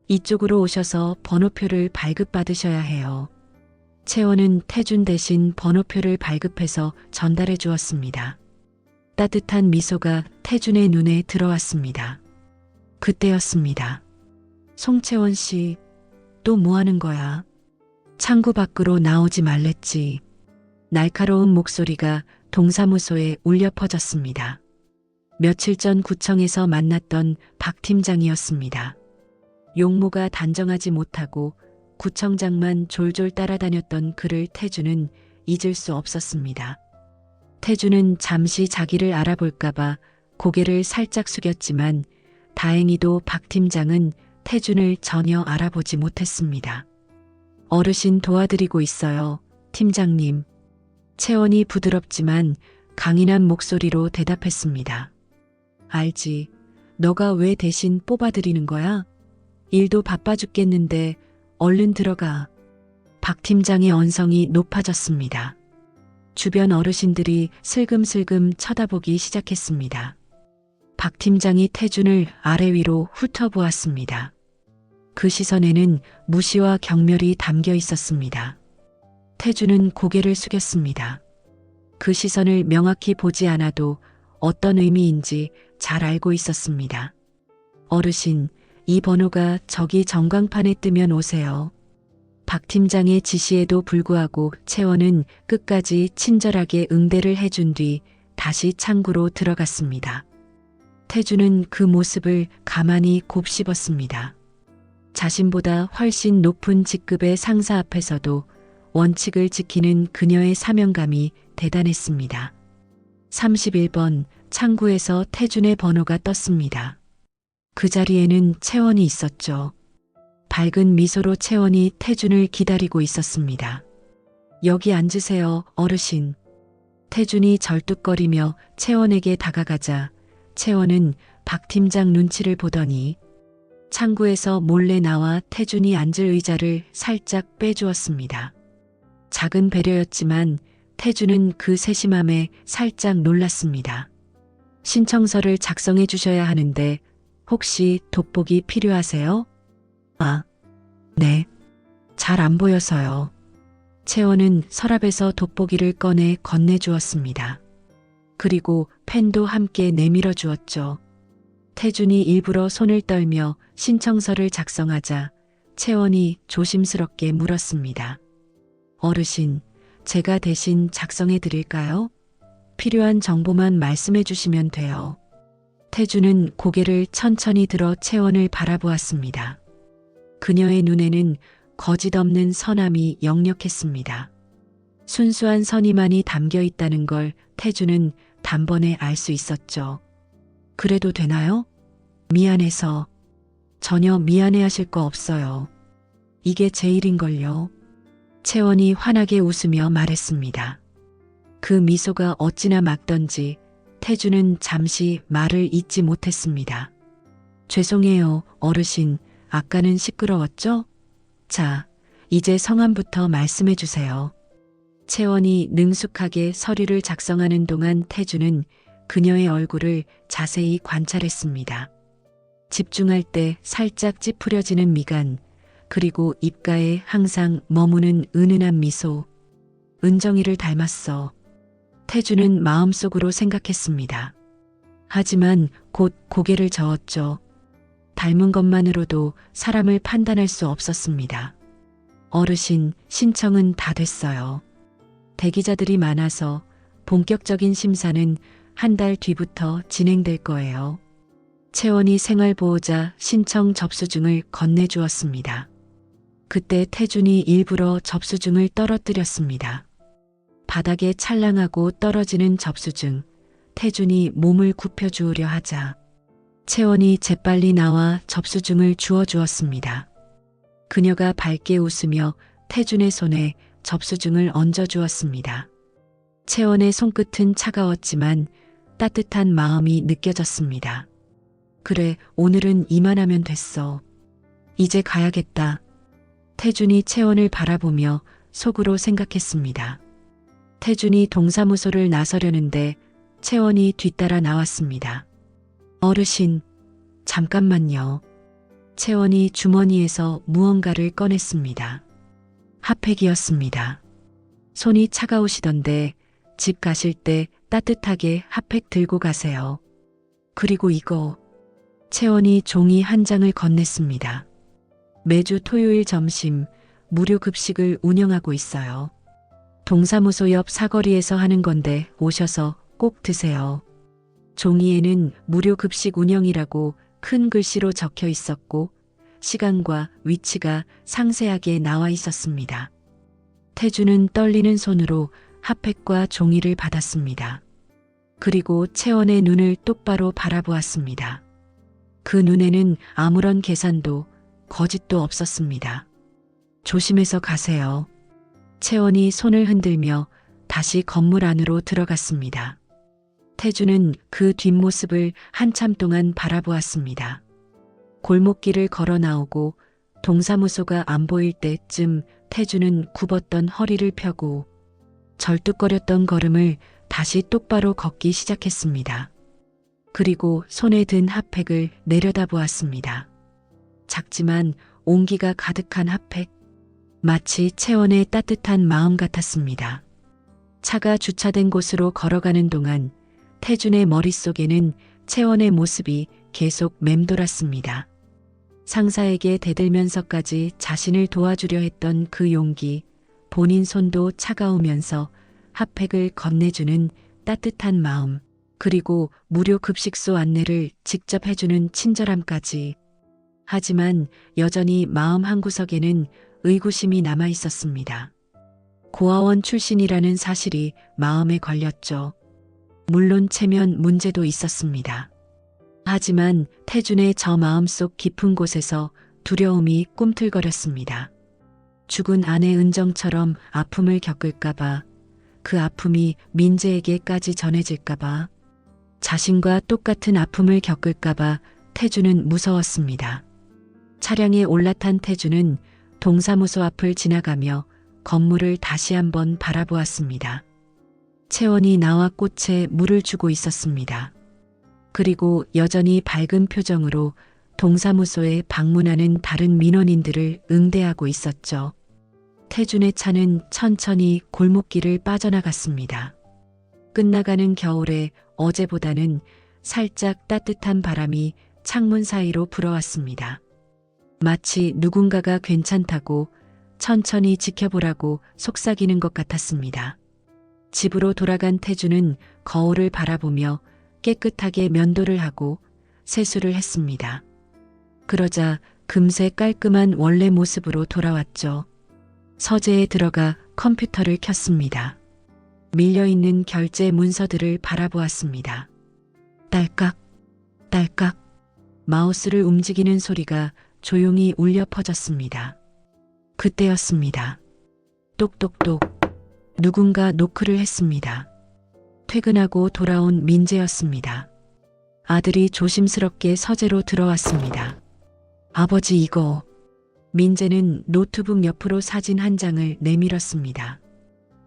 이쪽으로 오셔서 번호표를 발급받으셔야 해요. 채원은 태준 대신 번호표를 발급해서 전달해 주었습니다. 따뜻한 미소가 태준의 눈에 들어왔습니다. 그때였습니다. 송채원 씨, 또 뭐 하는 거야? 창구 밖으로 나오지 말랬지. 날카로운 목소리가 동사무소에 울려 퍼졌습니다. 며칠 전 구청에서 만났던 박 팀장이었습니다. 용모가 단정하지 못하고 구청장만 졸졸 따라다녔던 그를 태준은 잊을 수 없었습니다. 태준은 잠시 자기를 알아볼까봐 고개를 살짝 숙였지만 다행히도 박 팀장은 태준을 전혀 알아보지 못했습니다. 어르신, 도와드리고 있어요, 팀장님. 채원이 부드럽지만 강인한 목소리로 대답했습니다. 알지. 너가 왜 대신 뽑아드리는 거야? 일도 바빠 죽겠는데 얼른 들어가. 박 팀장의 언성이 높아졌습니다. 주변 어르신들이 슬금슬금 쳐다보기 시작했습니다. 박 팀장이 태준을 아래 위로 훑어보았습니다. 그 시선에는 무시와 경멸이 담겨 있었습니다. 태준은 고개를 숙였습니다. 그 시선을 명확히 보지 않아도 어떤 의미인지 잘 알고 있었습니다. 어르신, 이 번호가 저기 전광판에 뜨면 오세요. 박 팀장의 지시에도 불구하고 채원은 끝까지 친절하게 응대를 해준 뒤 다시 창구로 들어갔습니다. 태준은 그 모습을 가만히 곱씹었습니다. 자신보다 훨씬 높은 직급의 상사 앞에서도 원칙을 지키는 그녀의 사명감이 대단했습니다. 31번 창구에서 태준의 번호가 떴습니다. 그 자리에는 채원이 있었죠. 밝은 미소로 채원이 태준을 기다리고 있었습니다. 여기 앉으세요, 어르신. 태준이 절뚝거리며 채원에게 다가가자 채원은 박 팀장 눈치를 보더니 창구에서 몰래 나와 태준이 앉을 의자를 살짝 빼주었습니다. 작은 배려였지만 태주는 그 세심함에 살짝 놀랐습니다. 신청서를 작성해 주셔야 하는데 혹시 돋보기 필요하세요? 아, 네. 잘 안 보여서요. 채원은 서랍에서 돋보기를 꺼내 건네주었습니다. 그리고 펜도 함께 내밀어 주었죠. 태준이 일부러 손을 떨며 신청서를 작성하자 채원이 조심스럽게 물었습니다. 어르신, 제가 대신 작성해 드릴까요? 필요한 정보만 말씀해 주시면 돼요. 태준은 고개를 천천히 들어 채원을 바라보았습니다. 그녀의 눈에는 거짓 없는 선함이 역력했습니다. 순수한 선의만이 담겨 있다는 걸 태준은 단번에 알 수 있었죠. 그래도 되나요? 미안해서. 전혀 미안해하실 거 없어요. 이게 제 일인걸요. 채원이 환하게 웃으며 말했습니다. 그 미소가 어찌나 맑던지 태준은 잠시 말을 잇지 못했습니다. 죄송해요, 어르신. 아까는 시끄러웠죠? 자, 이제 성함부터 말씀해 주세요. 채원이 능숙하게 서류를 작성하는 동안 태준은 그녀의 얼굴을 자세히 관찰했습니다. 집중할 때 살짝 찌푸려지는 미간, 그리고 입가에 항상 머무는 은은한 미소. 은정이를 닮았어. 태준은 마음속으로 생각했습니다. 하지만 곧 고개를 저었죠. 닮은 것만으로도 사람을 판단할 수 없었습니다. 어르신, 신청은 다 됐어요. 대기자들이 많아서 본격적인 심사는 한 달 뒤부터 진행될 거예요. 채원이 생활보호자 신청 접수증을 건네주었습니다. 그때 태준이 일부러 접수증을 떨어뜨렸습니다. 바닥에 찰랑하고 떨어지는 접수증, 태준이 몸을 굽혀주우려 하자 채원이 재빨리 나와 접수증을 주어주었습니다. 그녀가 밝게 웃으며 태준의 손에 접수증을 얹어주었습니다. 채원의 손끝은 차가웠지만 따뜻한 마음이 느껴졌습니다. 그래, 오늘은 이만하면 됐어. 이제 가야겠다. 태준이 채원을 바라보며 속으로 생각했습니다. 태준이 동사무소를 나서려는데 채원이 뒤따라 나왔습니다. 어르신, 잠깐만요. 채원이 주머니에서 무언가를 꺼냈습니다. 핫팩이었습니다. 손이 차가우시던데 집 가실 때 따뜻하게 핫팩 들고 가세요. 그리고 이거. 채원이 종이 한 장을 건넸습니다. 매주 토요일 점심 무료 급식을 운영하고 있어요. 동사무소 옆 사거리에서 하는 건데 오셔서 꼭 드세요. 종이에는 무료 급식 운영이라고 큰 글씨로 적혀 있었고 시간과 위치가 상세하게 나와 있었습니다. 태준은 떨리는 손으로 핫팩과 종이를 받았습니다. 그리고 채원의 눈을 똑바로 바라보았습니다. 그 눈에는 아무런 계산도 거짓도 없었습니다. 조심해서 가세요. 채원이 손을 흔들며 다시 건물 안으로 들어갔습니다. 태준은 그 뒷모습을 한참 동안 바라보았습니다. 골목길을 걸어 나오고 동사무소가 안 보일 때쯤 태준은 굽었던 허리를 펴고 절뚝거렸던 걸음을 다시 똑바로 걷기 시작했습니다. 그리고 손에 든 핫팩을 내려다보았습니다. 작지만 온기가 가득한 핫팩, 마치 채원의 따뜻한 마음 같았습니다. 차가 주차된 곳으로 걸어가는 동안 태준의 머릿속에는 채원의 모습이 계속 맴돌았습니다. 상사에게 대들면서까지 자신을 도와주려 했던 그 용기, 본인 손도 차가우면서 핫팩을 건네주는 따뜻한 마음, 그리고 무료 급식소 안내를 직접 해주는 친절함까지. 하지만 여전히 마음 한구석에는 의구심이 남아 있었습니다. 고아원 출신이라는 사실이 마음에 걸렸죠. 물론 체면 문제도 있었습니다. 하지만 태준의 저 마음속 깊은 곳에서 두려움이 꿈틀거렸습니다. 죽은 아내 은정처럼 아픔을 겪을까봐, 그 아픔이 민재에게까지 전해질까봐, 자신과 똑같은 아픔을 겪을까봐 태준은 무서웠습니다. 차량에 올라탄 태준은 동사무소 앞을 지나가며 건물을 다시 한번 바라보았습니다. 채원이 나와 꽃에 물을 주고 있었습니다. 그리고 여전히 밝은 표정으로 동사무소에 방문하는 다른 민원인들을 응대하고 있었죠. 태준의 차는 천천히 골목길을 빠져나갔습니다. 끝나가는 겨울에 어제보다는 살짝 따뜻한 바람이 창문 사이로 불어왔습니다. 마치 누군가가 괜찮다고 천천히 지켜보라고 속삭이는 것 같았습니다. 집으로 돌아간 태준은 거울을 바라보며 깨끗하게 면도를 하고 세수를 했습니다. 그러자 금세 깔끔한 원래 모습으로 돌아왔죠. 서재에 들어가 컴퓨터를 켰습니다. 밀려있는 결제 문서들을 바라보았습니다. 딸깍, 딸깍, 마우스를 움직이는 소리가 조용히 울려 퍼졌습니다. 그때였습니다. 똑똑똑, 누군가 노크를 했습니다. 퇴근하고 돌아온 민재였습니다. 아들이 조심스럽게 서재로 들어왔습니다. 아버지 이거. 민재는 노트북 옆으로 사진 한 장을 내밀었습니다.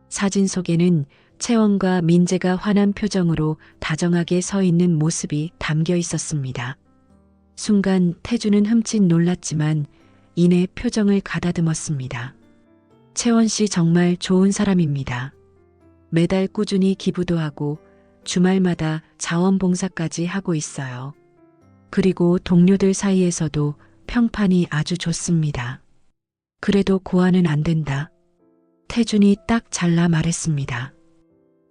사진 속에는 채원과 민재가 환한 표정으로 다정하게 서 있는 모습이 담겨 있었습니다. 순간 태준은 흠칫 놀랐지만 이내 표정을 가다듬었습니다. 채원 씨 정말 좋은 사람입니다. 매달 꾸준히 기부도 하고 주말마다 자원봉사까지 하고 있어요. 그리고 동료들 사이에서도 평판이 아주 좋습니다. 그래도 고아는 안 된다. 태준이 딱 잘라 말했습니다.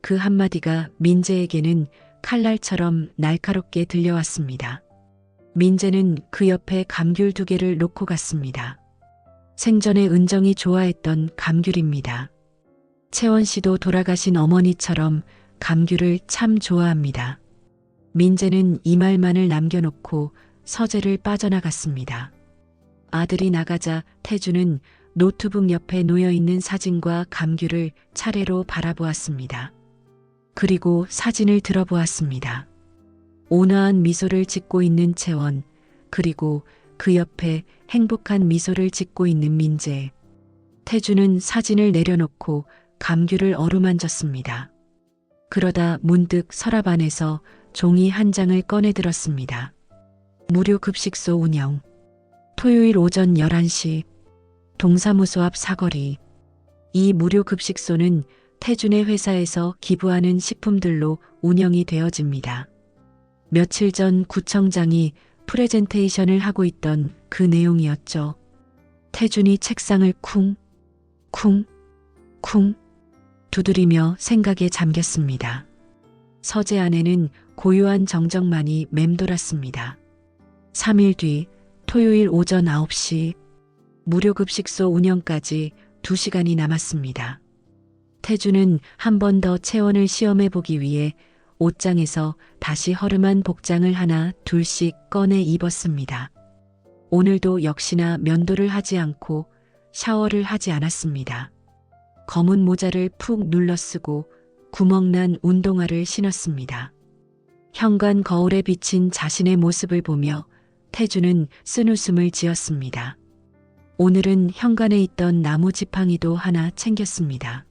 그 한마디가 민재에게는 칼날처럼 날카롭게 들려왔습니다. 민재는 그 옆에 감귤 2개를 놓고 갔습니다. 생전에 은정이 좋아했던 감귤입니다. 채원 씨도 돌아가신 어머니처럼 감귤을 참 좋아합니다. 민재는 이 말만을 남겨놓고 서재를 빠져나갔습니다. 아들이 나가자 태준은 노트북 옆에 놓여있는 사진과 감귤을 차례로 바라보았습니다. 그리고 사진을 들어보았습니다. 온화한 미소를 짓고 있는 채원, 그리고 그 옆에 행복한 미소를 짓고 있는 민재. 태준은 사진을 내려놓고 감귤을 어루만졌습니다. 그러다 문득 서랍 안에서 종이 한 장을 꺼내 들었습니다. 무료 급식소 운영. 토요일 오전 11시. 동사무소 앞 사거리. 이 무료 급식소는 태준의 회사에서 기부하는 식품들로 운영이 되어집니다. 며칠 전 구청장이 프레젠테이션을 하고 있던 그 내용이었죠. 태준이 책상을 쿵, 쿵, 쿵 두드리며 생각에 잠겼습니다. 서재 안에는 고요한 정적만이 맴돌았습니다. 3일 뒤 토요일 오전 9시 무료 급식소 운영까지 2시간이 남았습니다. 태준은 한 번 더 채원을 시험해 보기 위해 옷장에서 다시 허름한 복장을 하나 둘씩 꺼내 입었습니다. 오늘도 역시나 면도를 하지 않고 샤워를 하지 않았습니다. 검은 모자를 푹 눌러 쓰고 구멍난 운동화를 신었습니다. 현관 거울에 비친 자신의 모습을 보며 태준은 쓴웃음을 지었습니다. 오늘은 현관에 있던 나무 지팡이도 하나 챙겼습니다.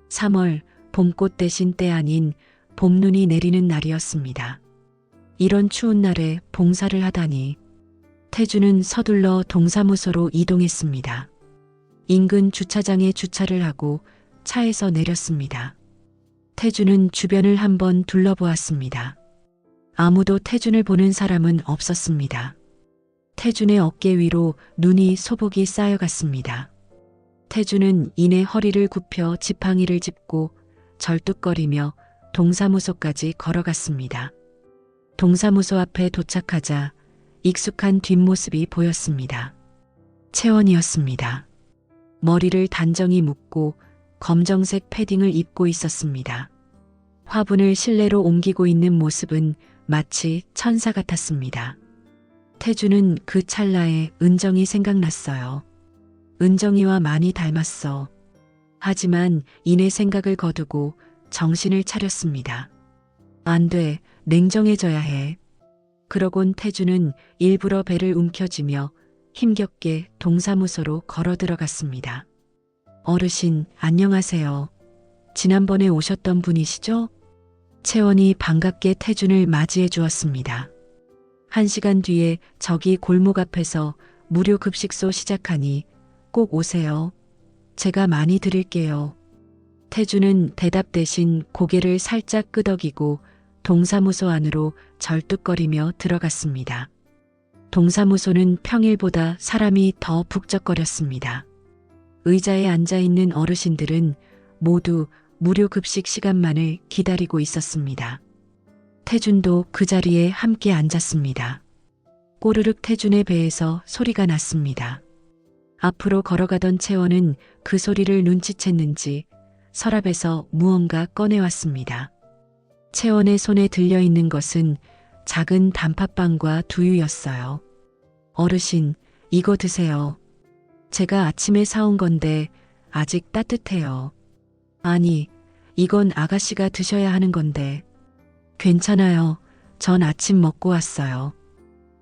3월 봄꽃 대신 때 아닌 봄눈이 내리는 날이었습니다. 이런 추운 날에 봉사를 하다니. 태준은 서둘러 동사무소로 이동했습니다. 인근 주차장에 주차를 하고 차에서 내렸습니다. 태준은 주변을 한번 둘러보았습니다. 아무도 태준을 보는 사람은 없었습니다. 태준의 어깨 위로 눈이 소복이 쌓여갔습니다. 태준은 이내 허리를 굽혀 지팡이를 짚고 절뚝거리며 동사무소까지 걸어갔습니다. 동사무소 앞에 도착하자 익숙한 뒷모습이 보였습니다. 채원이었습니다. 머리를 단정히 묶고 검정색 패딩을 입고 있었습니다. 화분을 실내로 옮기고 있는 모습은 마치 천사 같았습니다. 태준은 그 찰나에 은정이 생각났어요. 은정이와 많이 닮았어. 하지만 이내 생각을 거두고 정신을 차렸습니다. 안 돼, 냉정해져야 해. 그러곤 태준은 일부러 배를 움켜쥐며 힘겹게 동사무소로 걸어 들어갔습니다. 어르신, 안녕하세요. 지난번에 오셨던 분이시죠? 채원이 반갑게 태준을 맞이해 주었습니다. 1시간 뒤에 저기 골목 앞에서 무료 급식소 시작하니 꼭 오세요. 제가 많이 드릴게요. 태준은 대답 대신 고개를 살짝 끄덕이고 동사무소 안으로 절뚝거리며 들어갔습니다. 동사무소는 평일보다 사람이 더 북적거렸습니다. 의자에 앉아 있는 어르신들은 모두 무료 급식 시간만을 기다리고 있었습니다. 태준도 그 자리에 함께 앉았습니다. 꼬르륵 태준의 배에서 소리가 났습니다. 앞으로 걸어가던 채원은 그 소리를 눈치챘는지 서랍에서 무언가 꺼내왔습니다. 채원의 손에 들려있는 것은 작은 단팥빵과 두유였어요. 어르신, 이거 드세요. 제가 아침에 사온 건데 아직 따뜻해요. 아니, 이건 아가씨가 드셔야 하는 건데. 괜찮아요. 전 아침 먹고 왔어요.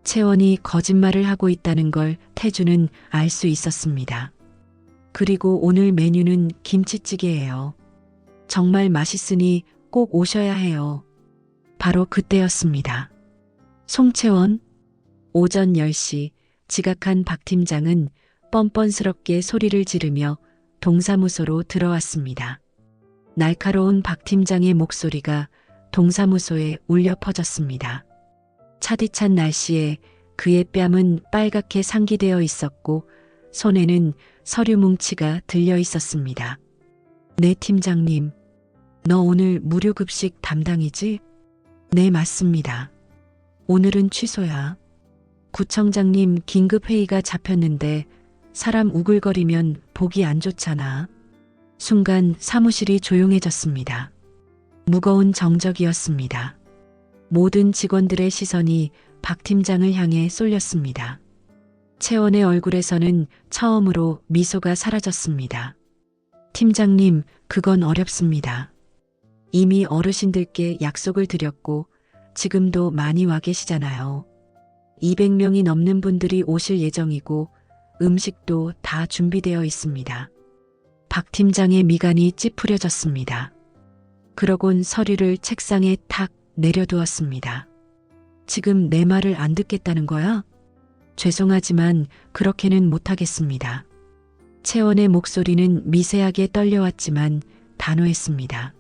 채원이 거짓말을 하고 있다는 걸 태준은 알 수 있었습니다. 그리고 오늘 메뉴는 김치찌개예요. 정말 맛있으니 꼭 오셔야 해요. 바로 그때였습니다. 송채원, 오전 10시 지각한 박 팀장은 뻔뻔스럽게 소리를 지르며 동사무소로 들어왔습니다. 날카로운 박 팀장의 목소리가 동사무소에 울려 퍼졌습니다. 차디찬 날씨에 그의 뺨은 빨갛게 상기되어 있었고 손에는 서류 뭉치가 들려 있었습니다. 네, 팀장님. 너 오늘 무료 급식 담당이지? 네, 맞습니다. 오늘은 취소야. 구청장님 긴급 회의가 잡혔는데 사람 우글거리면 보기 안 좋잖아. 순간 사무실이 조용해졌습니다. 무거운 정적이었습니다. 모든 직원들의 시선이 박 팀장을 향해 쏠렸습니다. 채원의 얼굴에서는 처음으로 미소가 사라졌습니다. 팀장님, 그건 어렵습니다. 이미 어르신들께 약속을 드렸고 지금도 많이 와 계시잖아요. 200명이 넘는 분들이 오실 예정이고 음식도 다 준비되어 있습니다. 박 팀장의 미간이 찌푸려졌습니다. 그러곤 서류를 책상에 탁 내려두었습니다. 지금 내 말을 안 듣겠다는 거야? 죄송하지만 그렇게는 못하겠습니다. 채원의 목소리는 미세하게 떨려왔지만 단호했습니다.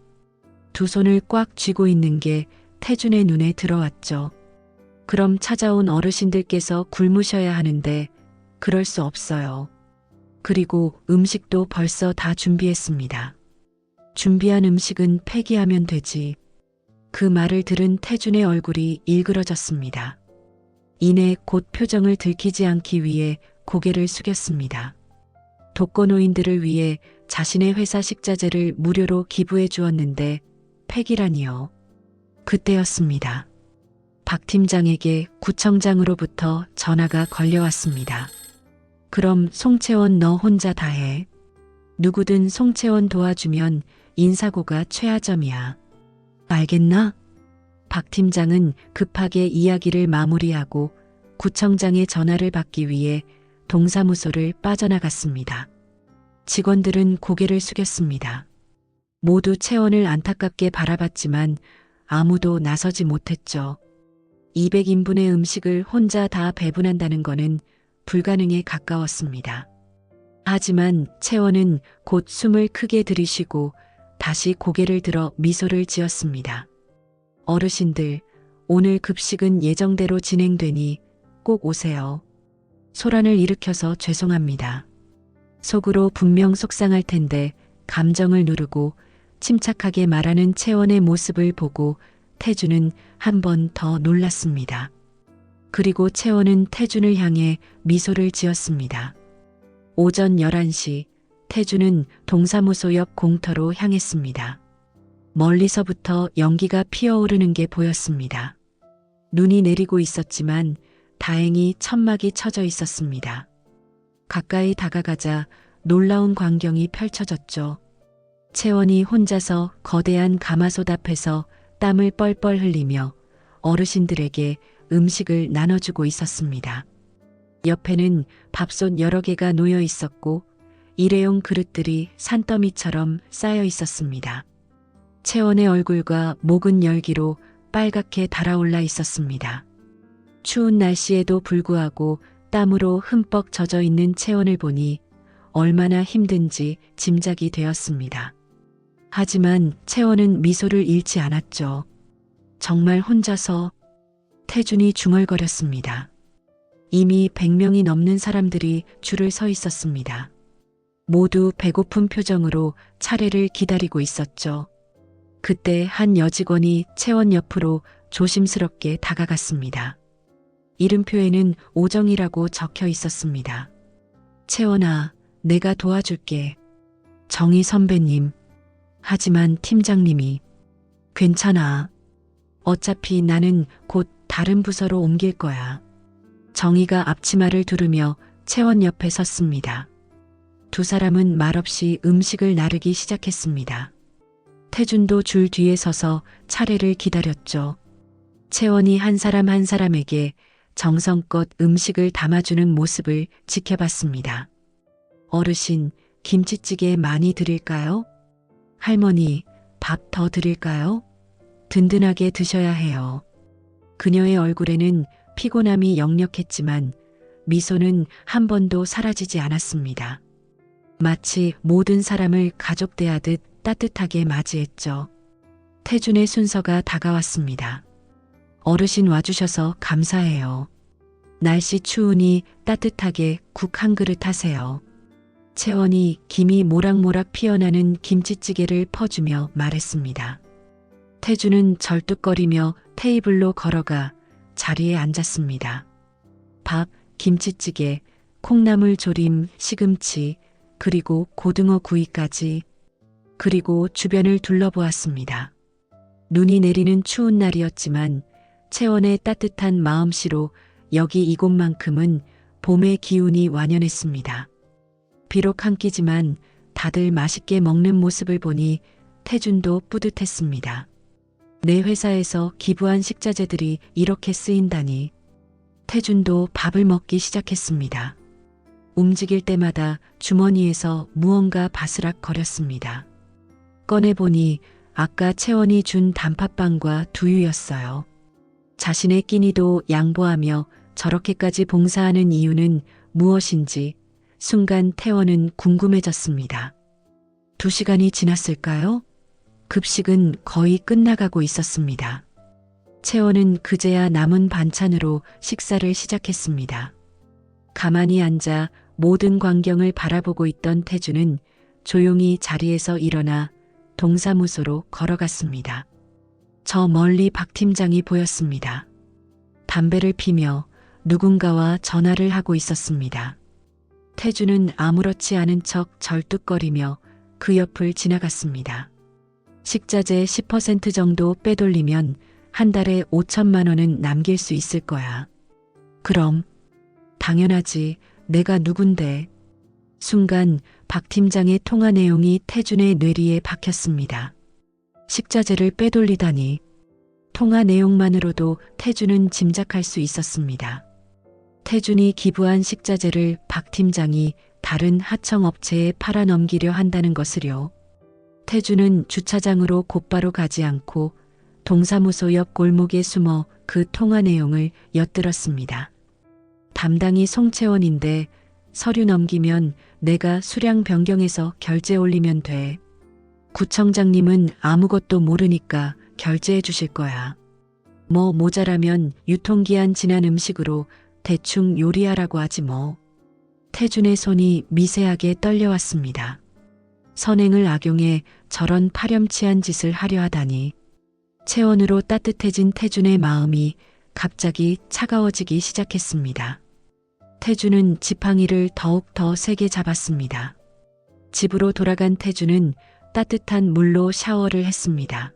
두 손을 꽉 쥐고 있는 게 태준의 눈에 들어왔죠. 그럼 찾아온 어르신들께서 굶으셔야 하는데 그럴 수 없어요. 그리고 음식도 벌써 다 준비했습니다. 준비한 음식은 폐기하면 되지. 그 말을 들은 태준의 얼굴이 일그러졌습니다. 이내 곧 표정을 들키지 않기 위해 고개를 숙였습니다. 독거노인들을 위해 자신의 회사 식자재를 무료로 기부해 주었는데 폐기라니요. 그때였습니다. 박 팀장에게 구청장으로부터 전화가 걸려왔습니다. 그럼 송채원 너 혼자 다 해. 누구든 송채원 도와주면 인사고가 최하점이야. 알겠나? 박 팀장은 급하게 이야기를 마무리하고 구청장의 전화를 받기 위해 동사무소를 빠져나갔습니다. 직원들은 고개를 숙였습니다. 모두 채원을 안타깝게 바라봤지만 아무도 나서지 못했죠. 200인분의 음식을 혼자 다 배분한다는 거는 불가능에 가까웠습니다. 하지만 채원은 곧 숨을 크게 들이쉬고 다시 고개를 들어 미소를 지었습니다. 어르신들, 오늘 급식은 예정대로 진행되니 꼭 오세요. 소란을 일으켜서 죄송합니다. 속으로 분명 속상할 텐데 감정을 누르고 침착하게 말하는 채원의 모습을 보고 태준은 한 번 더 놀랐습니다. 그리고 채원은 태준을 향해 미소를 지었습니다. 오전 11시 태준은 동사무소 옆 공터로 향했습니다. 멀리서부터 연기가 피어오르는 게 보였습니다. 눈이 내리고 있었지만 다행히 천막이 쳐져 있었습니다. 가까이 다가가자 놀라운 광경이 펼쳐졌죠. 채원이 혼자서 거대한 가마솥 앞에서 땀을 뻘뻘 흘리며 어르신들에게 음식을 나눠주고 있었습니다. 옆에는 밥솥 여러 개가 놓여 있었고 일회용 그릇들이 산더미처럼 쌓여 있었습니다. 채원의 얼굴과 목은 열기로 빨갛게 달아올라 있었습니다. 추운 날씨에도 불구하고 땀으로 흠뻑 젖어 있는 채원을 보니 얼마나 힘든지 짐작이 되었습니다. 하지만 채원은 미소를 잃지 않았죠. 정말 혼자서. 태준이 중얼거렸습니다. 이미 100명이 넘는 사람들이 줄을 서 있었습니다. 모두 배고픈 표정으로 차례를 기다리고 있었죠. 그때 한 여직원이 채원 옆으로 조심스럽게 다가갔습니다. 이름표에는 오정이라고 적혀 있었습니다. 채원아, 내가 도와줄게. 정희 선배님. 하지만 팀장님이 괜찮아. 어차피 나는 곧 다른 부서로 옮길 거야. 정희가 앞치마를 두르며 채원 옆에 섰습니다. 두 사람은 말없이 음식을 나르기 시작했습니다. 태준도 줄 뒤에 서서 차례를 기다렸죠. 채원이 한 사람 한 사람에게 정성껏 음식을 담아주는 모습을 지켜봤습니다. 어르신, 김치찌개 많이 드릴까요? 할머니, 밥 더 드릴까요? 든든하게 드셔야 해요. 그녀의 얼굴에는 피곤함이 역력했지만 미소는 한 번도 사라지지 않았습니다. 마치 모든 사람을 가족 대하듯 따뜻하게 맞이했죠. 태준의 순서가 다가왔습니다. 어르신 와주셔서 감사해요. 날씨 추우니 따뜻하게 국 한 그릇 하세요. 채원이 김이 모락모락 피어나는 김치찌개를 퍼주며 말했습니다. 태준은 절뚝거리며 테이블로 걸어가 자리에 앉았습니다. 밥, 김치찌개, 콩나물 조림, 시금치, 그리고 고등어 구이까지, 그리고 주변을 둘러보았습니다. 눈이 내리는 추운 날이었지만 채원의 따뜻한 마음씨로 여기 이곳만큼은 봄의 기운이 완연했습니다. 비록 한 끼지만 다들 맛있게 먹는 모습을 보니 태준도 뿌듯했습니다. 내 회사에서 기부한 식자재들이 이렇게 쓰인다니. 태준도 밥을 먹기 시작했습니다. 움직일 때마다 주머니에서 무언가 바스락 거렸습니다. 꺼내보니 아까 채원이 준 단팥빵과 두유였어요. 자신의 끼니도 양보하며 저렇게까지 봉사하는 이유는 무엇인지 순간 태원은 궁금해졌습니다. 2시간이 지났을까요? 급식은 거의 끝나가고 있었습니다. 채원은 그제야 남은 반찬으로 식사를 시작했습니다. 가만히 앉아 모든 광경을 바라보고 있던 태준은 조용히 자리에서 일어나 동사무소로 걸어갔습니다. 저 멀리 박 팀장이 보였습니다. 담배를 피며 누군가와 전화를 하고 있었습니다. 태준은 아무렇지 않은 척 절뚝거리며 그 옆을 지나갔습니다. 식자재 10% 정도 빼돌리면 한 달에 5천만 원은 남길 수 있을 거야. 그럼 당연하지. 내가 누군데. 순간 박 팀장의 통화 내용이 태준의 뇌리에 박혔습니다. 식자재를 빼돌리다니. 통화 내용만으로도 태준은 짐작할 수 있었습니다. 태준이 기부한 식자재를 박 팀장이 다른 하청업체에 팔아넘기려 한다는 것을요. 태준은 주차장으로 곧바로 가지 않고 동사무소 옆 골목에 숨어 그 통화 내용을 엿들었습니다. 담당이 송채원인데 서류 넘기면 내가 수량 변경해서 결제 올리면 돼. 구청장님은 아무것도 모르니까 결제해 주실 거야. 뭐 모자라면 유통기한 지난 음식으로 대충 요리하라고 하지 뭐. 태준의 손이 미세하게 떨려왔습니다. 선행을 악용해 저런 파렴치한 짓을 하려 하다니. 채원으로 따뜻해진 태준의 마음이 갑자기 차가워지기 시작했습니다. 태준은 지팡이를 더욱 더 세게 잡았습니다. 집으로 돌아간 태준은 따뜻한 물로 샤워를 했습니다.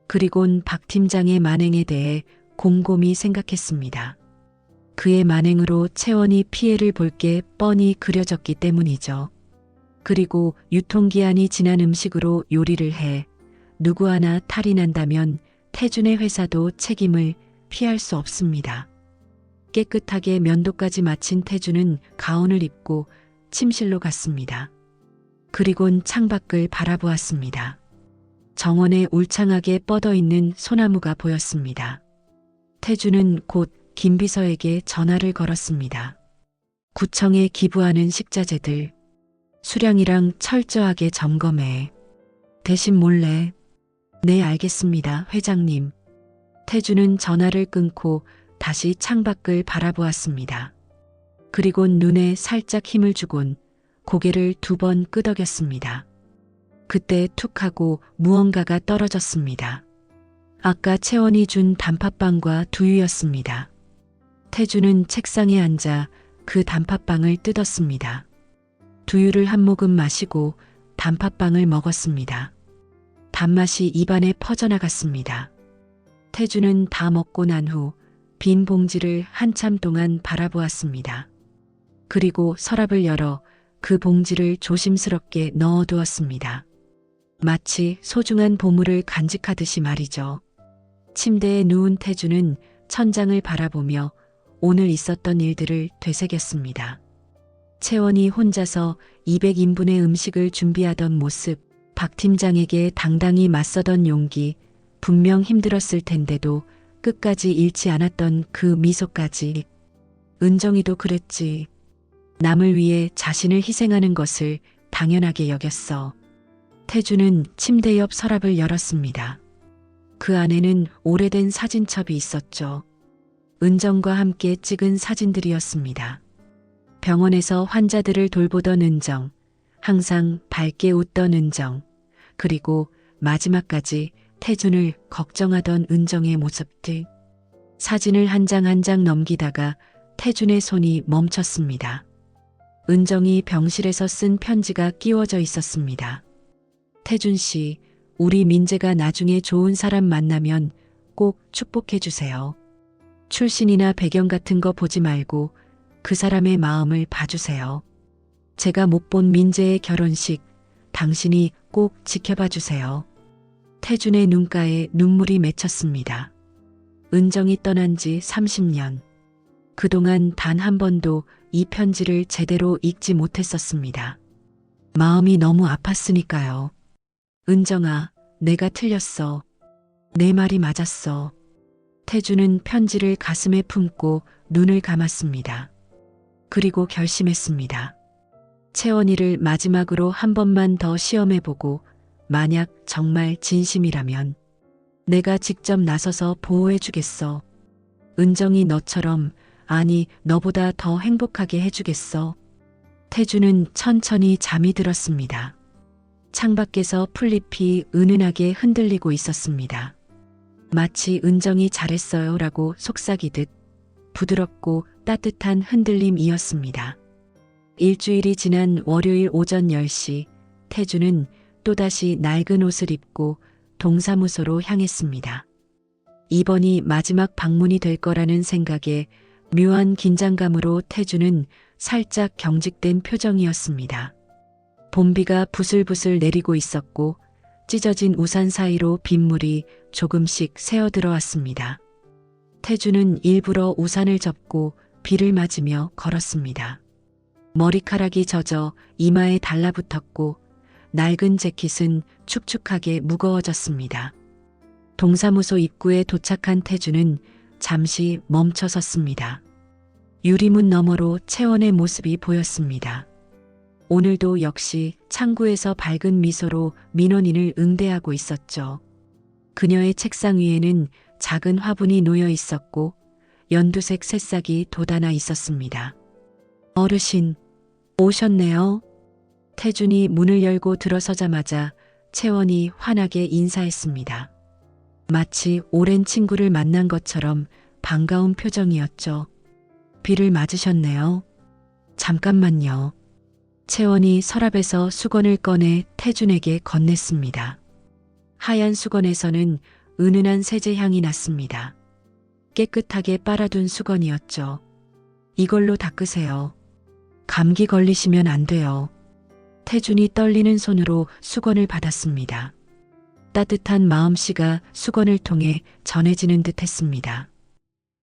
그리곤 박 팀장의 만행에 대해 곰곰이 생각했습니다. 그의 만행으로 채원이 피해를 볼 게 뻔히 그려졌기 때문이죠. 그리고 유통기한이 지난 음식으로 요리를 해 누구 하나 탈이 난다면 태준의 회사도 책임을 피할 수 없습니다. 깨끗하게 면도까지 마친 태준은 가운을 입고 침실로 갔습니다. 그리곤 창밖을 바라보았습니다. 정원에 울창하게 뻗어있는 소나무가 보였습니다. 태주는 곧 김비서에게 전화를 걸었습니다. 구청에 기부하는 식자재들, 수량이랑 철저하게 점검해. 대신 몰래. 네, 알겠습니다, 회장님. 태주는 전화를 끊고 다시 창밖을 바라보았습니다. 그리곤 눈에 살짝 힘을 주곤 고개를 2번 끄덕였습니다. 그때 툭 하고 무언가가 떨어졌습니다. 아까 채원이 준 단팥빵과 두유였습니다. 태주는 책상에 앉아 그 단팥빵을 뜯었습니다. 두유를 한 모금 마시고 단팥빵을 먹었습니다. 단맛이 입안에 퍼져나갔습니다. 태주는 다 먹고 난 후 빈 봉지를 한참 동안 바라보았습니다. 그리고 서랍을 열어 그 봉지를 조심스럽게 넣어두었습니다. 마치 소중한 보물을 간직하듯이 말이죠. 침대에 누운 태주는 천장을 바라보며 오늘 있었던 일들을 되새겼습니다. 채원이 혼자서 200인분의 음식을 준비하던 모습, 박 팀장에게 당당히 맞서던 용기, 분명 힘들었을 텐데도 끝까지 잃지 않았던 그 미소까지. 은정이도 그랬지. 남을 위해 자신을 희생하는 것을 당연하게 여겼어. 태주는 침대 옆 서랍을 열었습니다. 그 안에는 오래된 사진첩이 있었죠. 은정과 함께 찍은 사진들이었습니다. 병원에서 환자들을 돌보던 은정, 항상 밝게 웃던 은정, 그리고 마지막까지 태준을 걱정하던 은정의 모습들. 사진을 한 장 한 장 넘기다가 태준의 손이 멈췄습니다. 은정이 병실에서 쓴 편지가 끼워져 있었습니다. 태준 씨, 우리 민재가 나중에 좋은 사람 만나면 꼭 축복해 주세요. 출신이나 배경 같은 거 보지 말고 그 사람의 마음을 봐주세요. 제가 못 본 민재의 결혼식, 당신이 꼭 지켜봐 주세요. 태준의 눈가에 눈물이 맺혔습니다. 은정이 떠난 지 30년. 그동안 단 한 번도 이 편지를 제대로 읽지 못했었습니다. 마음이 너무 아팠으니까요. 은정아, 내가 틀렸어. 내 말이 맞았어. 태준은 편지를 가슴에 품고 눈을 감았습니다. 그리고 결심했습니다. 채원이를 마지막으로 한 번만 더 시험해보고 만약 정말 진심이라면 내가 직접 나서서 보호해주겠어. 은정이 너처럼, 아니 너보다 더 행복하게 해주겠어. 태주는 천천히 잠이 들었습니다. 창밖에서 풀잎이 은은하게 흔들리고 있었습니다. 마치 은정이 잘했어요 라고 속삭이듯 부드럽고 따뜻한 흔들림이었습니다. 일주일이 지난 월요일 오전 10시 태주는 또다시 낡은 옷을 입고 동사무소로 향했습니다. 이번이 마지막 방문이 될 거라는 생각에 묘한 긴장감으로 태주는 살짝 경직된 표정이었습니다. 봄비가 부슬부슬 내리고 있었고 찢어진 우산 사이로 빗물이 조금씩 새어 들어왔습니다. 태주는 일부러 우산을 접고 비를 맞으며 걸었습니다. 머리카락이 젖어 이마에 달라붙었고 낡은 재킷은 축축하게 무거워졌습니다. 동사무소 입구에 도착한 태주는 잠시 멈춰 섰습니다. 유리문 너머로 채원의 모습이 보였습니다. 오늘도 역시 창구에서 밝은 미소로 민원인을 응대하고 있었죠. 그녀의 책상 위에는 작은 화분이 놓여 있었고 연두색 새싹이 돋아나 있었습니다. 어르신, 오셨네요. 태준이 문을 열고 들어서자마자 채원이 환하게 인사했습니다. 마치 오랜 친구를 만난 것처럼 반가운 표정이었죠. 비를 맞으셨네요. 잠깐만요. 채원이 서랍에서 수건을 꺼내 태준에게 건넸습니다. 하얀 수건에서는 은은한 세제 향이 났습니다. 깨끗하게 빨아둔 수건이었죠. 이걸로 닦으세요. 감기 걸리시면 안 돼요. 태준이 떨리는 손으로 수건을 받았습니다. 따뜻한 마음씨가 수건을 통해 전해지는 듯 했습니다.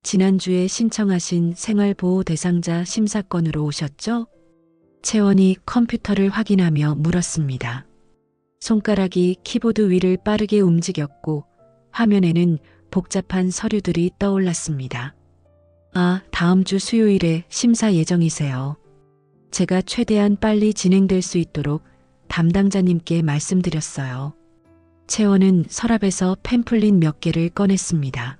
지난주에 신청하신 생활보호 대상자 심사건으로 오셨죠? 채원이 컴퓨터를 확인하며 물었습니다. 손가락이 키보드 위를 빠르게 움직였고 화면에는 복잡한 서류들이 떠올랐습니다. 아, 다음 주 수요일에 심사 예정이세요. 제가 최대한 빨리 진행될 수 있도록 담당자님께 말씀드렸어요. 채원은 서랍에서 팸플릿 몇 개를 꺼냈습니다.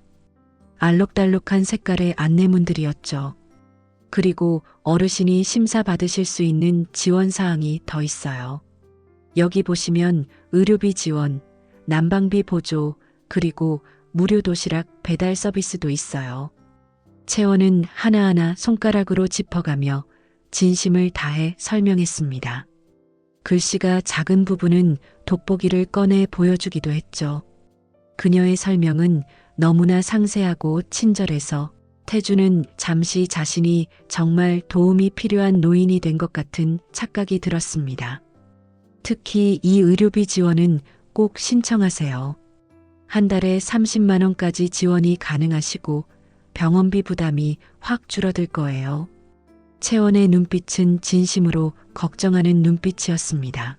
알록달록한 색깔의 안내문들이었죠. 그리고 어르신이 심사 받으실 수 있는 지원 사항이 더 있어요. 여기 보시면 의료비 지원, 난방비 보조, 그리고 무료 도시락 배달 서비스도 있어요. 채원은 하나하나 손가락으로 짚어가며 진심을 다해 설명했습니다. 글씨가 작은 부분은 돋보기를 꺼내 보여주기도 했죠. 그녀의 설명은 너무나 상세하고 친절해서 태주는 잠시 자신이 정말 도움이 필요한 노인이 된 것 같은 착각이 들었습니다. 특히 이 의료비 지원은 꼭 신청하세요. 한 달에 30만 원까지 지원이 가능하시고 병원비 부담이 확 줄어들 거예요. 채원의 눈빛은 진심으로 걱정하는 눈빛이었습니다.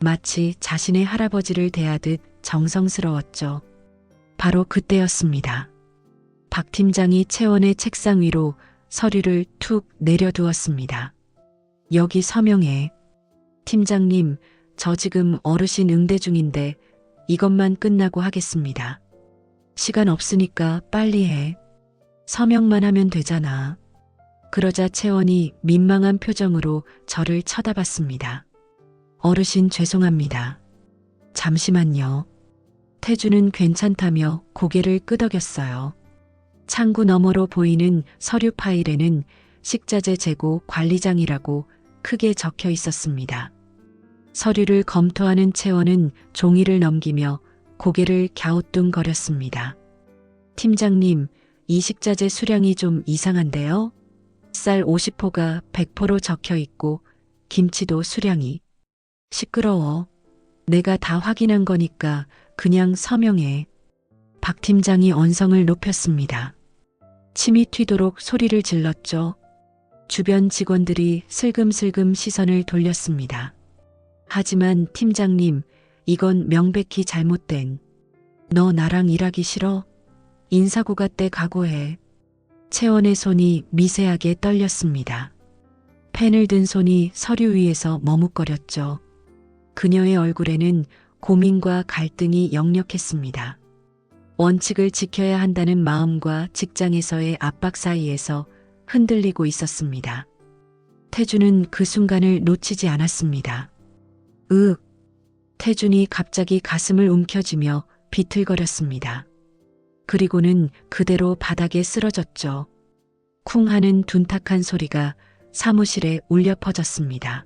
마치 자신의 할아버지를 대하듯 정성스러웠죠. 바로 그때였습니다. 박 팀장이 채원의 책상 위로 서류를 툭 내려두었습니다. 여기 서명해. 팀장님, 저 지금 어르신 응대 중인데 이것만 끝나고 하겠습니다. 시간 없으니까 빨리 해. 서명만 하면 되잖아. 그러자 채원이 민망한 표정으로 저를 쳐다봤습니다. 어르신 죄송합니다. 잠시만요. 태주는 괜찮다며 고개를 끄덕였어요. 창구 너머로 보이는 서류 파일에는 식자재 재고 관리장이라고 크게 적혀 있었습니다. 서류를 검토하는 채원은 종이를 넘기며 고개를 갸우뚱거렸습니다. 팀장님, 이 식자재 수량이 좀 이상한데요? 쌀 50호가 100호로 적혀 있고 김치도 수량이. 시끄러워. 내가 다 확인한 거니까 그냥 서명해. 박 팀장이 언성을 높였습니다. 침이 튀도록 소리를 질렀죠. 주변 직원들이 슬금슬금 시선을 돌렸습니다. 하지만 팀장님, 이건 명백히 잘못된. 너 나랑 일하기 싫어? 인사고가 때 각오해. 채원의 손이 미세하게 떨렸습니다. 펜을 든 손이 서류 위에서 머뭇거렸죠. 그녀의 얼굴에는 고민과 갈등이 역력했습니다. 원칙을 지켜야 한다는 마음과 직장에서의 압박 사이에서 흔들리고 있었습니다. 태주는 그 순간을 놓치지 않았습니다. 태준이 갑자기 가슴을 움켜쥐며 비틀거렸습니다. 그리고는 그대로 바닥에 쓰러졌죠. 쿵 하는 둔탁한 소리가 사무실에 울려 퍼졌습니다.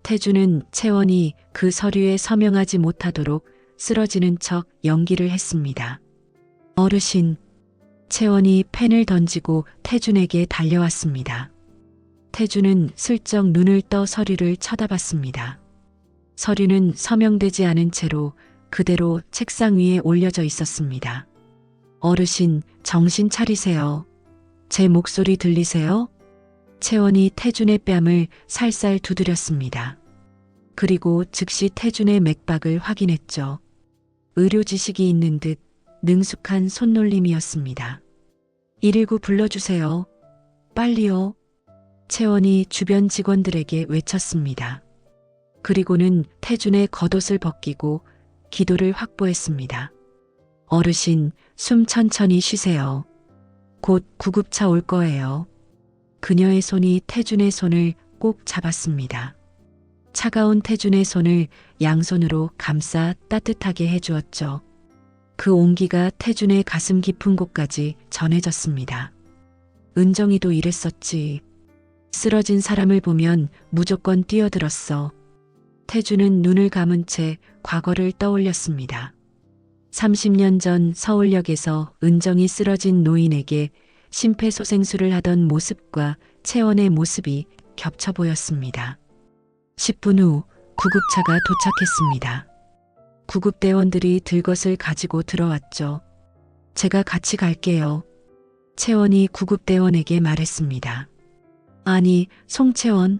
태주는 채원이 그 서류에 서명하지 못하도록 쓰러지는 척 연기를 했습니다. 어르신, 채원이 펜을 던지고 태준에게 달려왔습니다. 태준은 슬쩍 눈을 떠 서류를 쳐다봤습니다. 서류는 서명되지 않은 채로 그대로 책상 위에 올려져 있었습니다. 어르신, 정신 차리세요. 제 목소리 들리세요? 채원이 태준의 뺨을 살살 두드렸습니다. 그리고 즉시 태준의 맥박을 확인했죠. 의료 지식이 있는 듯 능숙한 손놀림이었습니다. 119 불러주세요. 빨리요. 채원이 주변 직원들에게 외쳤습니다. 그리고는 태준의 겉옷을 벗기고 기도를 확보했습니다. 어르신, 숨 천천히 쉬세요. 곧 구급차 올 거예요. 그녀의 손이 태준의 손을 꼭 잡았습니다. 차가운 태준의 손을 양손으로 감싸 따뜻하게 해주었죠. 그 온기가 태준의 가슴 깊은 곳까지 전해졌습니다. 은정이도 이랬었지. 쓰러진 사람을 보면 무조건 뛰어들었어. 태준은 눈을 감은 채 과거를 떠올렸습니다. 30년 전 서울역에서 은정이 쓰러진 노인에게 심폐소생술을 하던 모습과 채원의 모습이 겹쳐 보였습니다. 10분 후 구급차가 도착했습니다. 구급대원들이 들것을 가지고 들어왔죠. 제가 같이 갈게요. 채원이 구급대원에게 말했습니다. 아니, 송채원.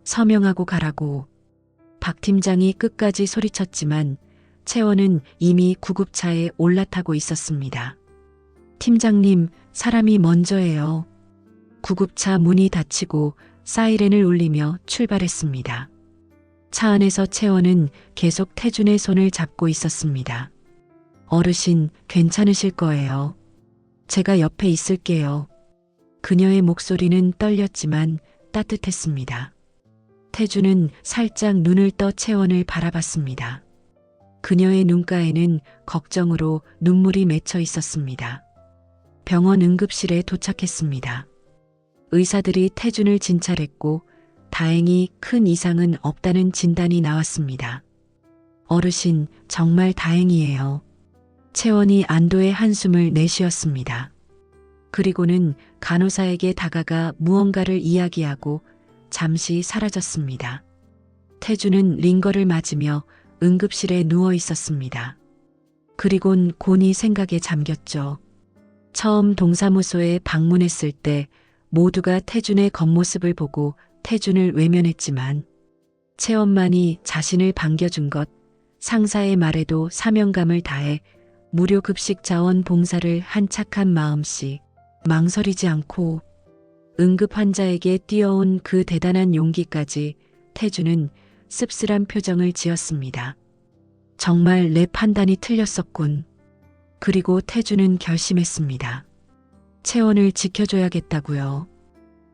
서명하고 가라고. 박 팀장이 끝까지 소리쳤지만 채원은 이미 구급차에 올라타고 있었습니다. 팀장님, 사람이 먼저예요. 구급차 문이 닫히고 사이렌을 울리며 출발했습니다. 차 안에서 채원은 계속 태준의 손을 잡고 있었습니다. 어르신, 괜찮으실 거예요. 제가 옆에 있을게요. 그녀의 목소리는 떨렸지만 따뜻했습니다. 태준은 살짝 눈을 떠 채원을 바라봤습니다. 그녀의 눈가에는 걱정으로 눈물이 맺혀 있었습니다. 병원 응급실에 도착했습니다. 의사들이 태준을 진찰했고 다행히 큰 이상은 없다는 진단이 나왔습니다. 어르신, 정말 다행이에요. 채원이 안도의 한숨을 내쉬었습니다. 그리고는 간호사에게 다가가 무언가를 이야기하고 잠시 사라졌습니다. 태준은 링거를 맞으며 응급실에 누워 있었습니다. 그리곤 곤히 생각에 잠겼죠. 처음 동사무소에 방문했을 때 모두가 태준의 겉모습을 보고 태준을 외면했지만 채원만이 자신을 반겨준 것, 상사의 말에도 사명감을 다해 무료 급식 자원 봉사를 한 착한 마음씨, 망설이지 않고 응급 환자에게 뛰어온 그 대단한 용기까지 태준은 씁쓸한 표정을 지었습니다. 정말 내 판단이 틀렸었군. 그리고 태준은 결심했습니다. 채원을 지켜줘야겠다고요.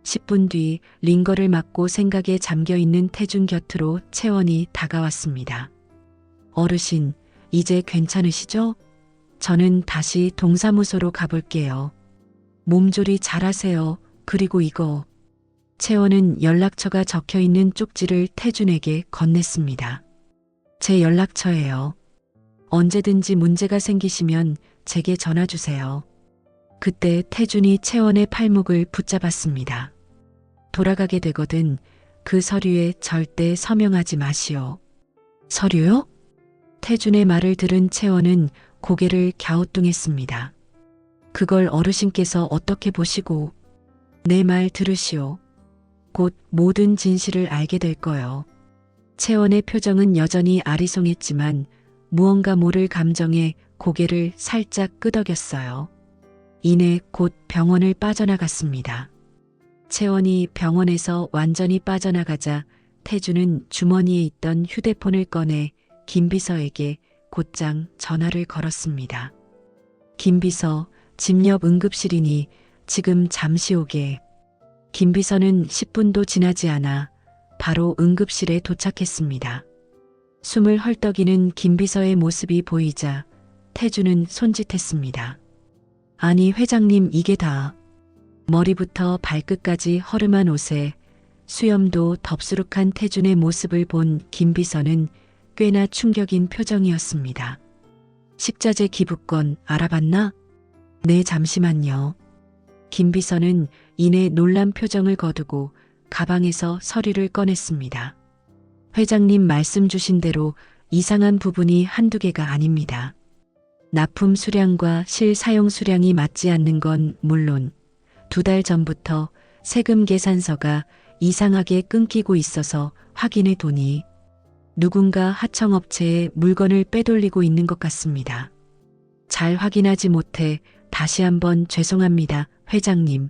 10분 뒤 링거를 맞고 생각에 잠겨있는 태준 곁으로 채원이 다가왔습니다. 어르신, 이제 괜찮으시죠? 저는 다시 동사무소로 가볼게요. 몸조리 잘하세요. 그리고 이거. 채원은 연락처가 적혀있는 쪽지를 태준에게 건넸습니다. 제 연락처예요. 언제든지 문제가 생기시면 제게 전화 주세요. 그때 태준이 채원의 팔목을 붙잡았습니다. 돌아가게 되거든 그 서류에 절대 서명하지 마시오. 서류요? 태준의 말을 들은 채원은 고개를 갸우뚱했습니다. 그걸 어르신께서 어떻게 보시고. 내 말 들으시오. 곧 모든 진실을 알게 될 거요. 채원의 표정은 여전히 아리송했지만 무언가 모를 감정에 고개를 살짝 끄덕였어요. 이내 곧 병원을 빠져나갔습니다. 채원이 병원에서 완전히 빠져나가자 태준은 주머니에 있던 휴대폰을 꺼내 김비서에게 곧장 전화를 걸었습니다. 김비서, 집 옆 응급실이니 지금 잠시 오게. 김비서는 10분도 지나지 않아 바로 응급실에 도착했습니다. 숨을 헐떡이는 김비서의 모습이 보이자 태준은 손짓했습니다. 아니 회장님, 이게 다. 머리부터 발끝까지 허름한 옷에 수염도 덥수룩한 태준의 모습을 본 김비서는 꽤나 충격인 표정이었습니다. 식자재 기부권 알아봤나? 네, 잠시만요. 김비서는 이내 놀란 표정을 거두고 가방에서 서류를 꺼냈습니다. 회장님 말씀 주신 대로 이상한 부분이 한두 개가 아닙니다. 납품 수량과 실사용 수량이 맞지 않는 건 물론 2달 전부터 세금 계산서가 이상하게 끊기고 있어서 확인해 보니 누군가 하청업체에 물건을 빼돌리고 있는 것 같습니다. 잘 확인하지 못해 다시 한번 죄송합니다, 회장님.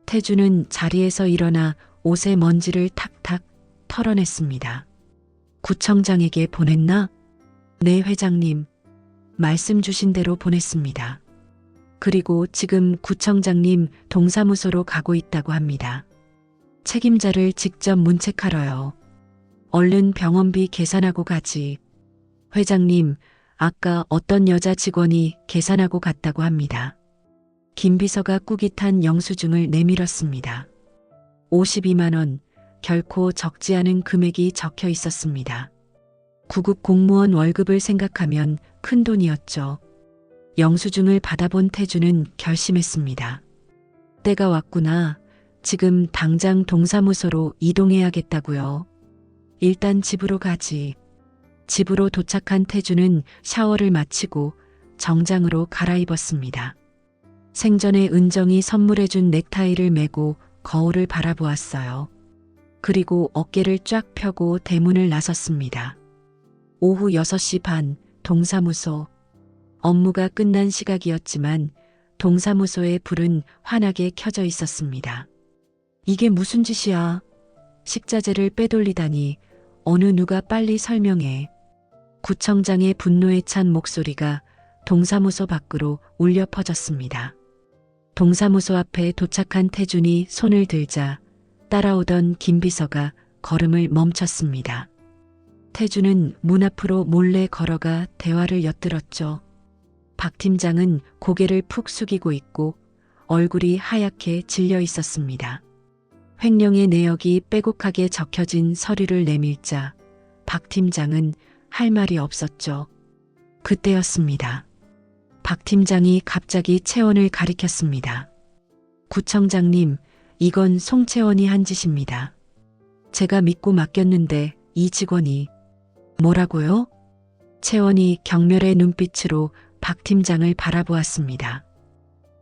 태준은 자리에서 일어나 옷의 먼지를 탁탁 털어냈습니다. 구청장에게 보냈나? 네, 회장님. 말씀 주신 대로 보냈습니다. 그리고 지금 구청장님 동사무소로 가고 있다고 합니다. 책임자를 직접 문책하러요. 얼른 병원비 계산하고 가지. 회장님, 아까 어떤 여자 직원이 계산하고 갔다고 합니다. 김비서가 꾸깃한 영수증을 내밀었습니다. 52만 원, 결코 적지 않은 금액이 적혀 있었습니다. 구급 공무원 월급을 생각하면 큰 돈이었죠. 영수증을 받아본 태준은 결심했습니다. 때가 왔구나. 지금 당장 동사무소로 이동해야겠다고요. 일단 집으로 가지. 집으로 도착한 태준은 샤워를 마치고 정장으로 갈아입었습니다. 생전에 은정이 선물해준 넥타이를 메고 거울을 바라보았어요. 그리고 어깨를 쫙 펴고 대문을 나섰습니다. 오후 6시 반, 동사무소. 업무가 끝난 시각이었지만 동사무소의 불은 환하게 켜져 있었습니다. 이게 무슨 짓이야? 식자재를 빼돌리다니 어느 누가 빨리 설명해. 구청장의 분노에 찬 목소리가 동사무소 밖으로 울려 퍼졌습니다. 동사무소 앞에 도착한 태준이 손을 들자 따라오던 김비서가 걸음을 멈췄습니다. 태준은 문 앞으로 몰래 걸어가 대화를 엿들었죠. 박 팀장은 고개를 푹 숙이고 있고 얼굴이 하얗게 질려 있었습니다. 횡령의 내역이 빼곡하게 적혀진 서류를 내밀자 박 팀장은 할 말이 없었죠. 그때였습니다. 박 팀장이 갑자기 채원을 가리켰습니다. 구청장님, 이건 송채원이 한 짓입니다. 제가 믿고 맡겼는데 이 직원이. 뭐라고요? 채원이 경멸의 눈빛으로 박 팀장을 바라보았습니다.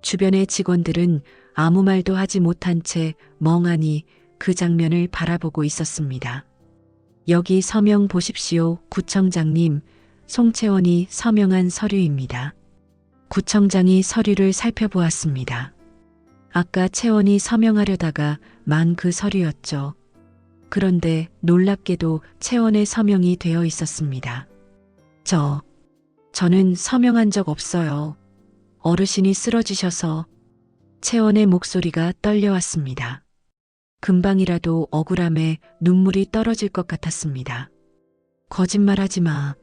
주변의 직원들은 아무 말도 하지 못한 채 멍하니 그 장면을 바라보고 있었습니다. 여기 서명 보십시오, 구청장님. 송채원이 서명한 서류입니다. 구청장이 서류를 살펴보았습니다. 아까 채원이 서명하려다가 만 그 서류였죠. 그런데 놀랍게도 채원의 서명이 되어 있었습니다. 저는 서명한 적 없어요. 어르신이 쓰러지셔서. 채원의 목소리가 떨려왔습니다. 금방이라도 억울함에 눈물이 떨어질 것 같았습니다. 거짓말하지 마.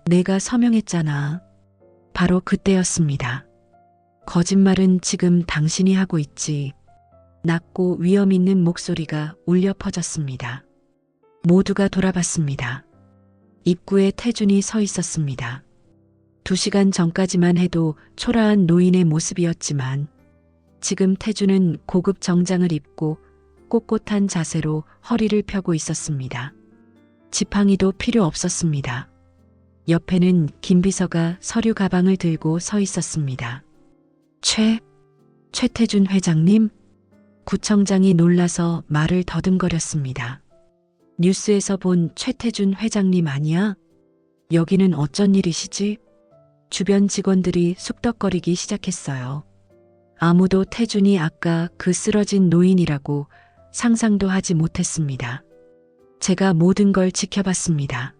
내가 서명했잖아. 바로 그때였습니다. 거짓말은 지금 당신이 하고 있지. 낮고 위험 있는 목소리가 울려 퍼졌습니다. 모두가 돌아봤습니다. 입구에 태준이 서 있었습니다. 2시간 전까지만 해도 초라한 노인의 모습이었지만 지금 태준은 고급 정장을 입고 꼿꼿한 자세로 허리를 펴고 있었습니다. 지팡이도 필요 없었습니다. 옆에는 김비서가 서류 가방을 들고 서 있었습니다. 최태준 회장님? 구청장이 놀라서 말을 더듬거렸습니다. 뉴스에서 본 최태준 회장님 아니야? 여기는 어쩐 일이시지? 주변 직원들이 쑥덕거리기 시작했어요. 아무도 태준이 아까 그 쓰러진 노인이라고 상상도 하지 못했습니다. 제가 모든 걸 지켜봤습니다.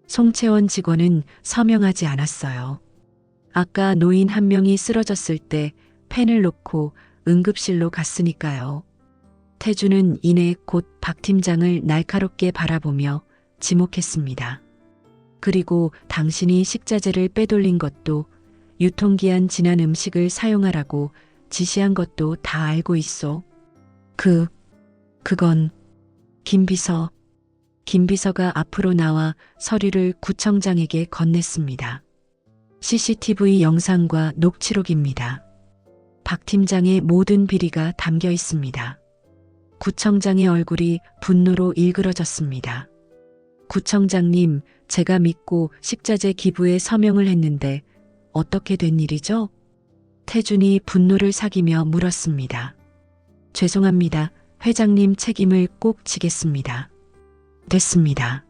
송채원 직원은 서명하지 않았어요. 아까 노인 한 명이 쓰러졌을 때 펜을 놓고 응급실로 갔으니까요. 태준은 이내 곧 박 팀장을 날카롭게 바라보며 지목했습니다. 그리고 당신이 식자재를 빼돌린 것도 유통기한 지난 음식을 사용하라고 지시한 것도 다 알고 있어. 그건 김비서가 앞으로 나와 서류를 구청장에게 건넸습니다. CCTV 영상과 녹취록입니다. 박 팀장의 모든 비리가 담겨 있습니다. 구청장의 얼굴이 분노로 일그러졌습니다. 구청장님, 제가 믿고 식자재 기부에 서명을 했는데 어떻게 된 일이죠? 태준이 분노를 사기며 물었습니다. 죄송합니다. 회장님 책임을 꼭 지겠습니다. 됐습니다.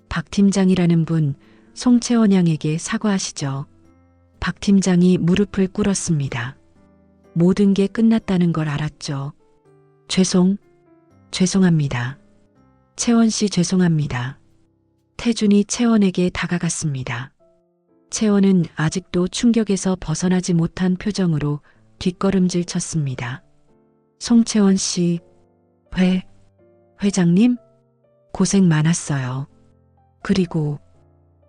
박 팀장이라는 분, 송채원 양에게 사과하시죠. 박 팀장이 무릎을 꿇었습니다. 모든 게 끝났다는 걸 알았죠. 죄송합니다. 채원 씨 죄송합니다. 태준이 채원에게 다가갔습니다. 채원은 아직도 충격에서 벗어나지 못한 표정으로 뒷걸음질 쳤습니다. 송채원 씨, 회장님? 고생 많았어요. 그리고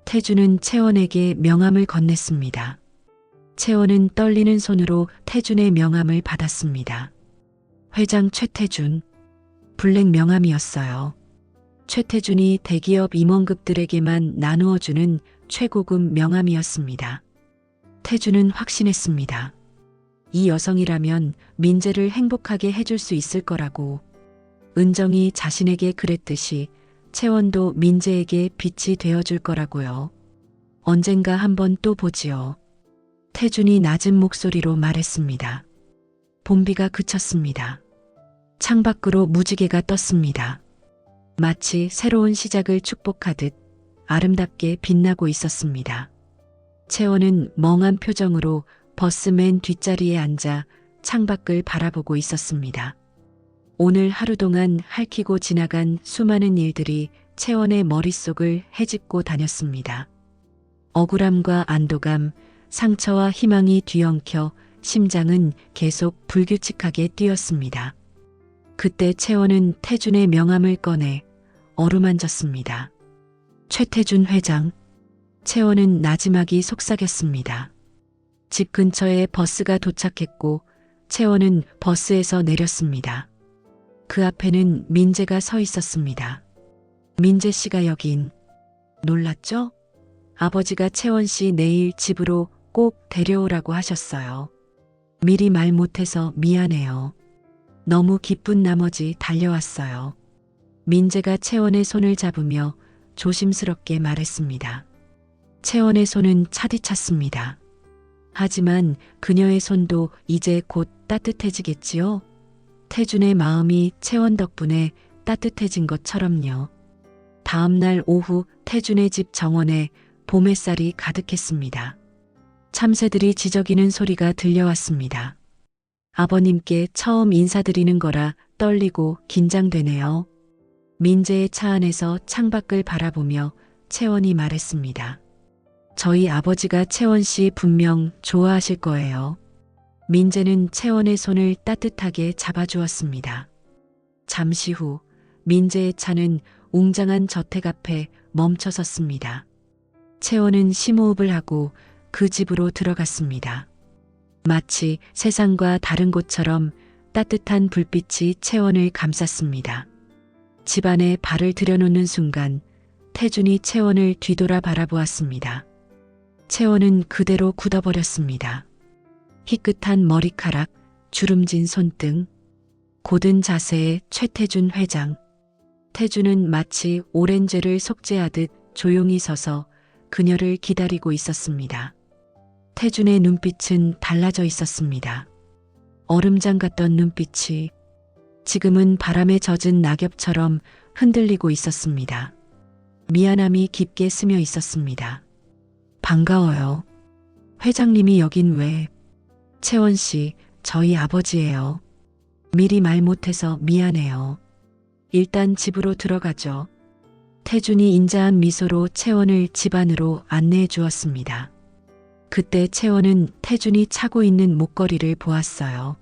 태준은 채원에게 명함을 건넸습니다. 채원은 떨리는 손으로 태준의 명함을 받았습니다. 회장 최태준, 블랙 명함이었어요. 최태준이 대기업 임원급들에게만 나누어주는 최고급 명함이었습니다. 태준은 확신했습니다. 이 여성이라면 민재를 행복하게 해줄 수 있을 거라고. 은정이 자신에게 그랬듯이 채원도 민재에게 빛이 되어줄 거라고요. 언젠가 한번 또 보지요. 태준이 낮은 목소리로 말했습니다. 봄비가 그쳤습니다. 창밖으로 무지개가 떴습니다. 마치 새로운 시작을 축복하듯 아름답게 빛나고 있었습니다. 채원은 멍한 표정으로 버스 맨 뒷자리에 앉아 창밖을 바라보고 있었습니다. 오늘 하루 동안 핥히고 지나간 수많은 일들이 채원의 머릿속을 헤집고 다녔습니다. 억울함과 안도감, 상처와 희망이 뒤엉켜 심장은 계속 불규칙하게 뛰었습니다. 그때 채원은 태준의 명함을 꺼내 어루만졌습니다. 최태준 회장. 채원은 나지막이 속삭였습니다. 집 근처에 버스가 도착했고 채원은 버스에서 내렸습니다. 그 앞에는 민재가 서 있었습니다. 민재 씨가 여긴. 놀랐죠? 아버지가 채원 씨 내일 집으로 꼭 데려오라고 하셨어요. 미리 말 못해서 미안해요. 너무 기쁜 나머지 달려왔어요. 민재가 채원의 손을 잡으며 조심스럽게 말했습니다. 채원의 손은 차디찼습니다. 하지만 그녀의 손도 이제 곧 따뜻해지겠지요? 태준의 마음이 채원 덕분에 따뜻해진 것처럼요. 다음 날 오후 태준의 집 정원에 봄 햇살이 가득했습니다. 참새들이 지저귀는 소리가 들려왔습니다. 아버님께 처음 인사드리는 거라 떨리고 긴장되네요. 민재의 차 안에서 창밖을 바라보며 채원이 말했습니다. 저희 아버지가 채원 씨 분명 좋아하실 거예요. 민재는 채원의 손을 따뜻하게 잡아주었습니다. 잠시 후 민재의 차는 웅장한 저택 앞에 멈춰섰습니다. 채원은 심호흡을 하고 그 집으로 들어갔습니다. 마치 세상과 다른 곳처럼 따뜻한 불빛이 채원을 감쌌습니다. 집 안에 발을 들여놓는 순간 태준이 채원을 뒤돌아 바라보았습니다. 채원은 그대로 굳어버렸습니다. 희끗한 머리카락, 주름진 손등, 고든 자세의 최태준 회장. 태준은 마치 오랜 죄를 속죄하듯 조용히 서서 그녀를 기다리고 있었습니다. 태준의 눈빛은 달라져 있었습니다. 얼음장 같던 눈빛이 지금은 바람에 젖은 낙엽처럼 흔들리고 있었습니다. 미안함이 깊게 스며 있었습니다. 반가워요. 회장님이 여긴 왜? 채원 씨, 저희 아버지예요. 미리 말 못해서 미안해요. 일단 집으로 들어가죠. 태준이 인자한 미소로 채원을 집 안으로 안내해 주었습니다. 그때 채원은 태준이 차고 있는 목걸이를 보았어요.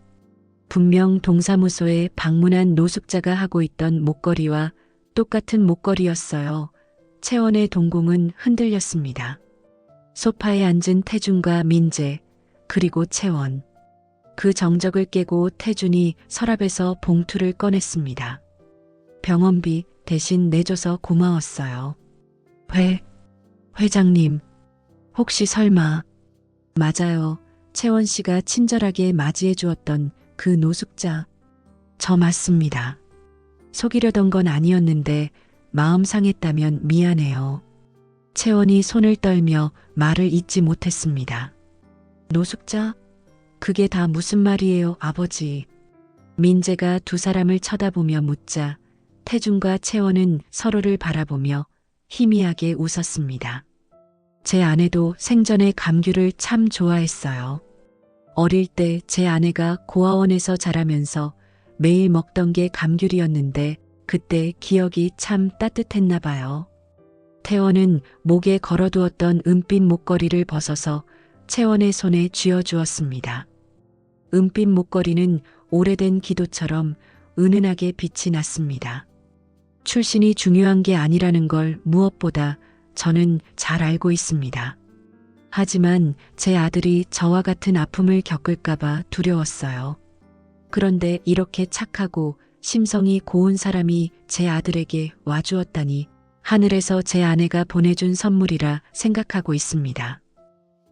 분명 동사무소에 방문한 노숙자가 하고 있던 목걸이와 똑같은 목걸이였어요. 채원의 동공은 흔들렸습니다. 소파에 앉은 태준과 민재, 그리고 채원. 그 정적을 깨고 태준이 서랍에서 봉투를 꺼냈습니다. 병원비 대신 내줘서 고마웠어요. 회장님, 혹시 설마. 맞아요. 채원 씨가 친절하게 맞이해 주었던 그 노숙자. 저 맞습니다. 속이려던 건 아니었는데 마음 상했다면 미안해요. 채원이 손을 떨며 말을 잇지 못했습니다. 노숙자? 그게 다 무슨 말이에요, 아버지? 민재가 두 사람을 쳐다보며 묻자 태준과 채원은 서로를 바라보며 희미하게 웃었습니다. 제 아내도 생전에 감귤을 참 좋아했어요. 어릴 때 제 아내가 고아원에서 자라면서 매일 먹던 게 감귤이었는데 그때 기억이 참 따뜻했나 봐요. 태원은 목에 걸어두었던 은빛 목걸이를 벗어서 채원의 손에 쥐어주었습니다. 은빛 목걸이는 오래된 기도처럼 은은하게 빛이 났습니다. 출신이 중요한 게 아니라는 걸 무엇보다 저는 잘 알고 있습니다. 하지만 제 아들이 저와 같은 아픔을 겪을까봐 두려웠어요. 그런데 이렇게 착하고 심성이 고운 사람이 제 아들에게 와주었다니 하늘에서 제 아내가 보내준 선물이라 생각하고 있습니다.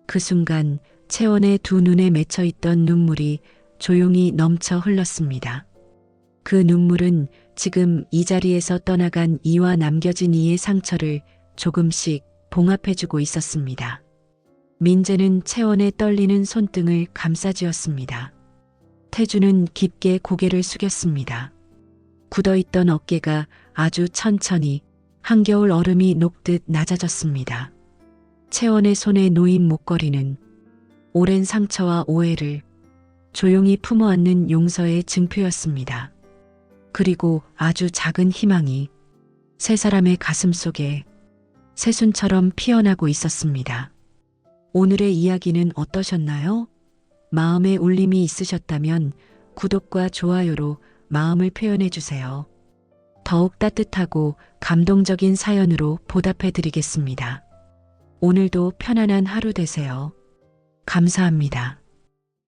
그 순간 채원의 두 눈에 맺혀 있던 눈물이 조용히 넘쳐 흘렀습니다. 그 눈물은 지금 이 자리에서 떠나간 이와 남겨진 이의 상처를 조금씩 봉합해주고 있었습니다. 민재는 채원의 떨리는 손등을 감싸쥐었습니다. 태준은 깊게 고개를 숙였습니다. 굳어있던 어깨가 아주 천천히 한겨울 얼음이 녹듯 낮아졌습니다. 채원의 손에 놓인 목걸이는 오랜 상처와 오해를 조용히 품어안는 용서의 증표였습니다. 그리고 아주 작은 희망이 세 사람의 가슴 속에 새순처럼 피어나고 있었습니다. 오늘의 이야기는 어떠셨나요? 마음에 울림이 있으셨다면 구독과 좋아요로 마음을 표현해 주세요. 더욱 따뜻하고 감동적인 사연으로 보답해 드리겠습니다. 오늘도 편안한 하루 되세요. 감사합니다.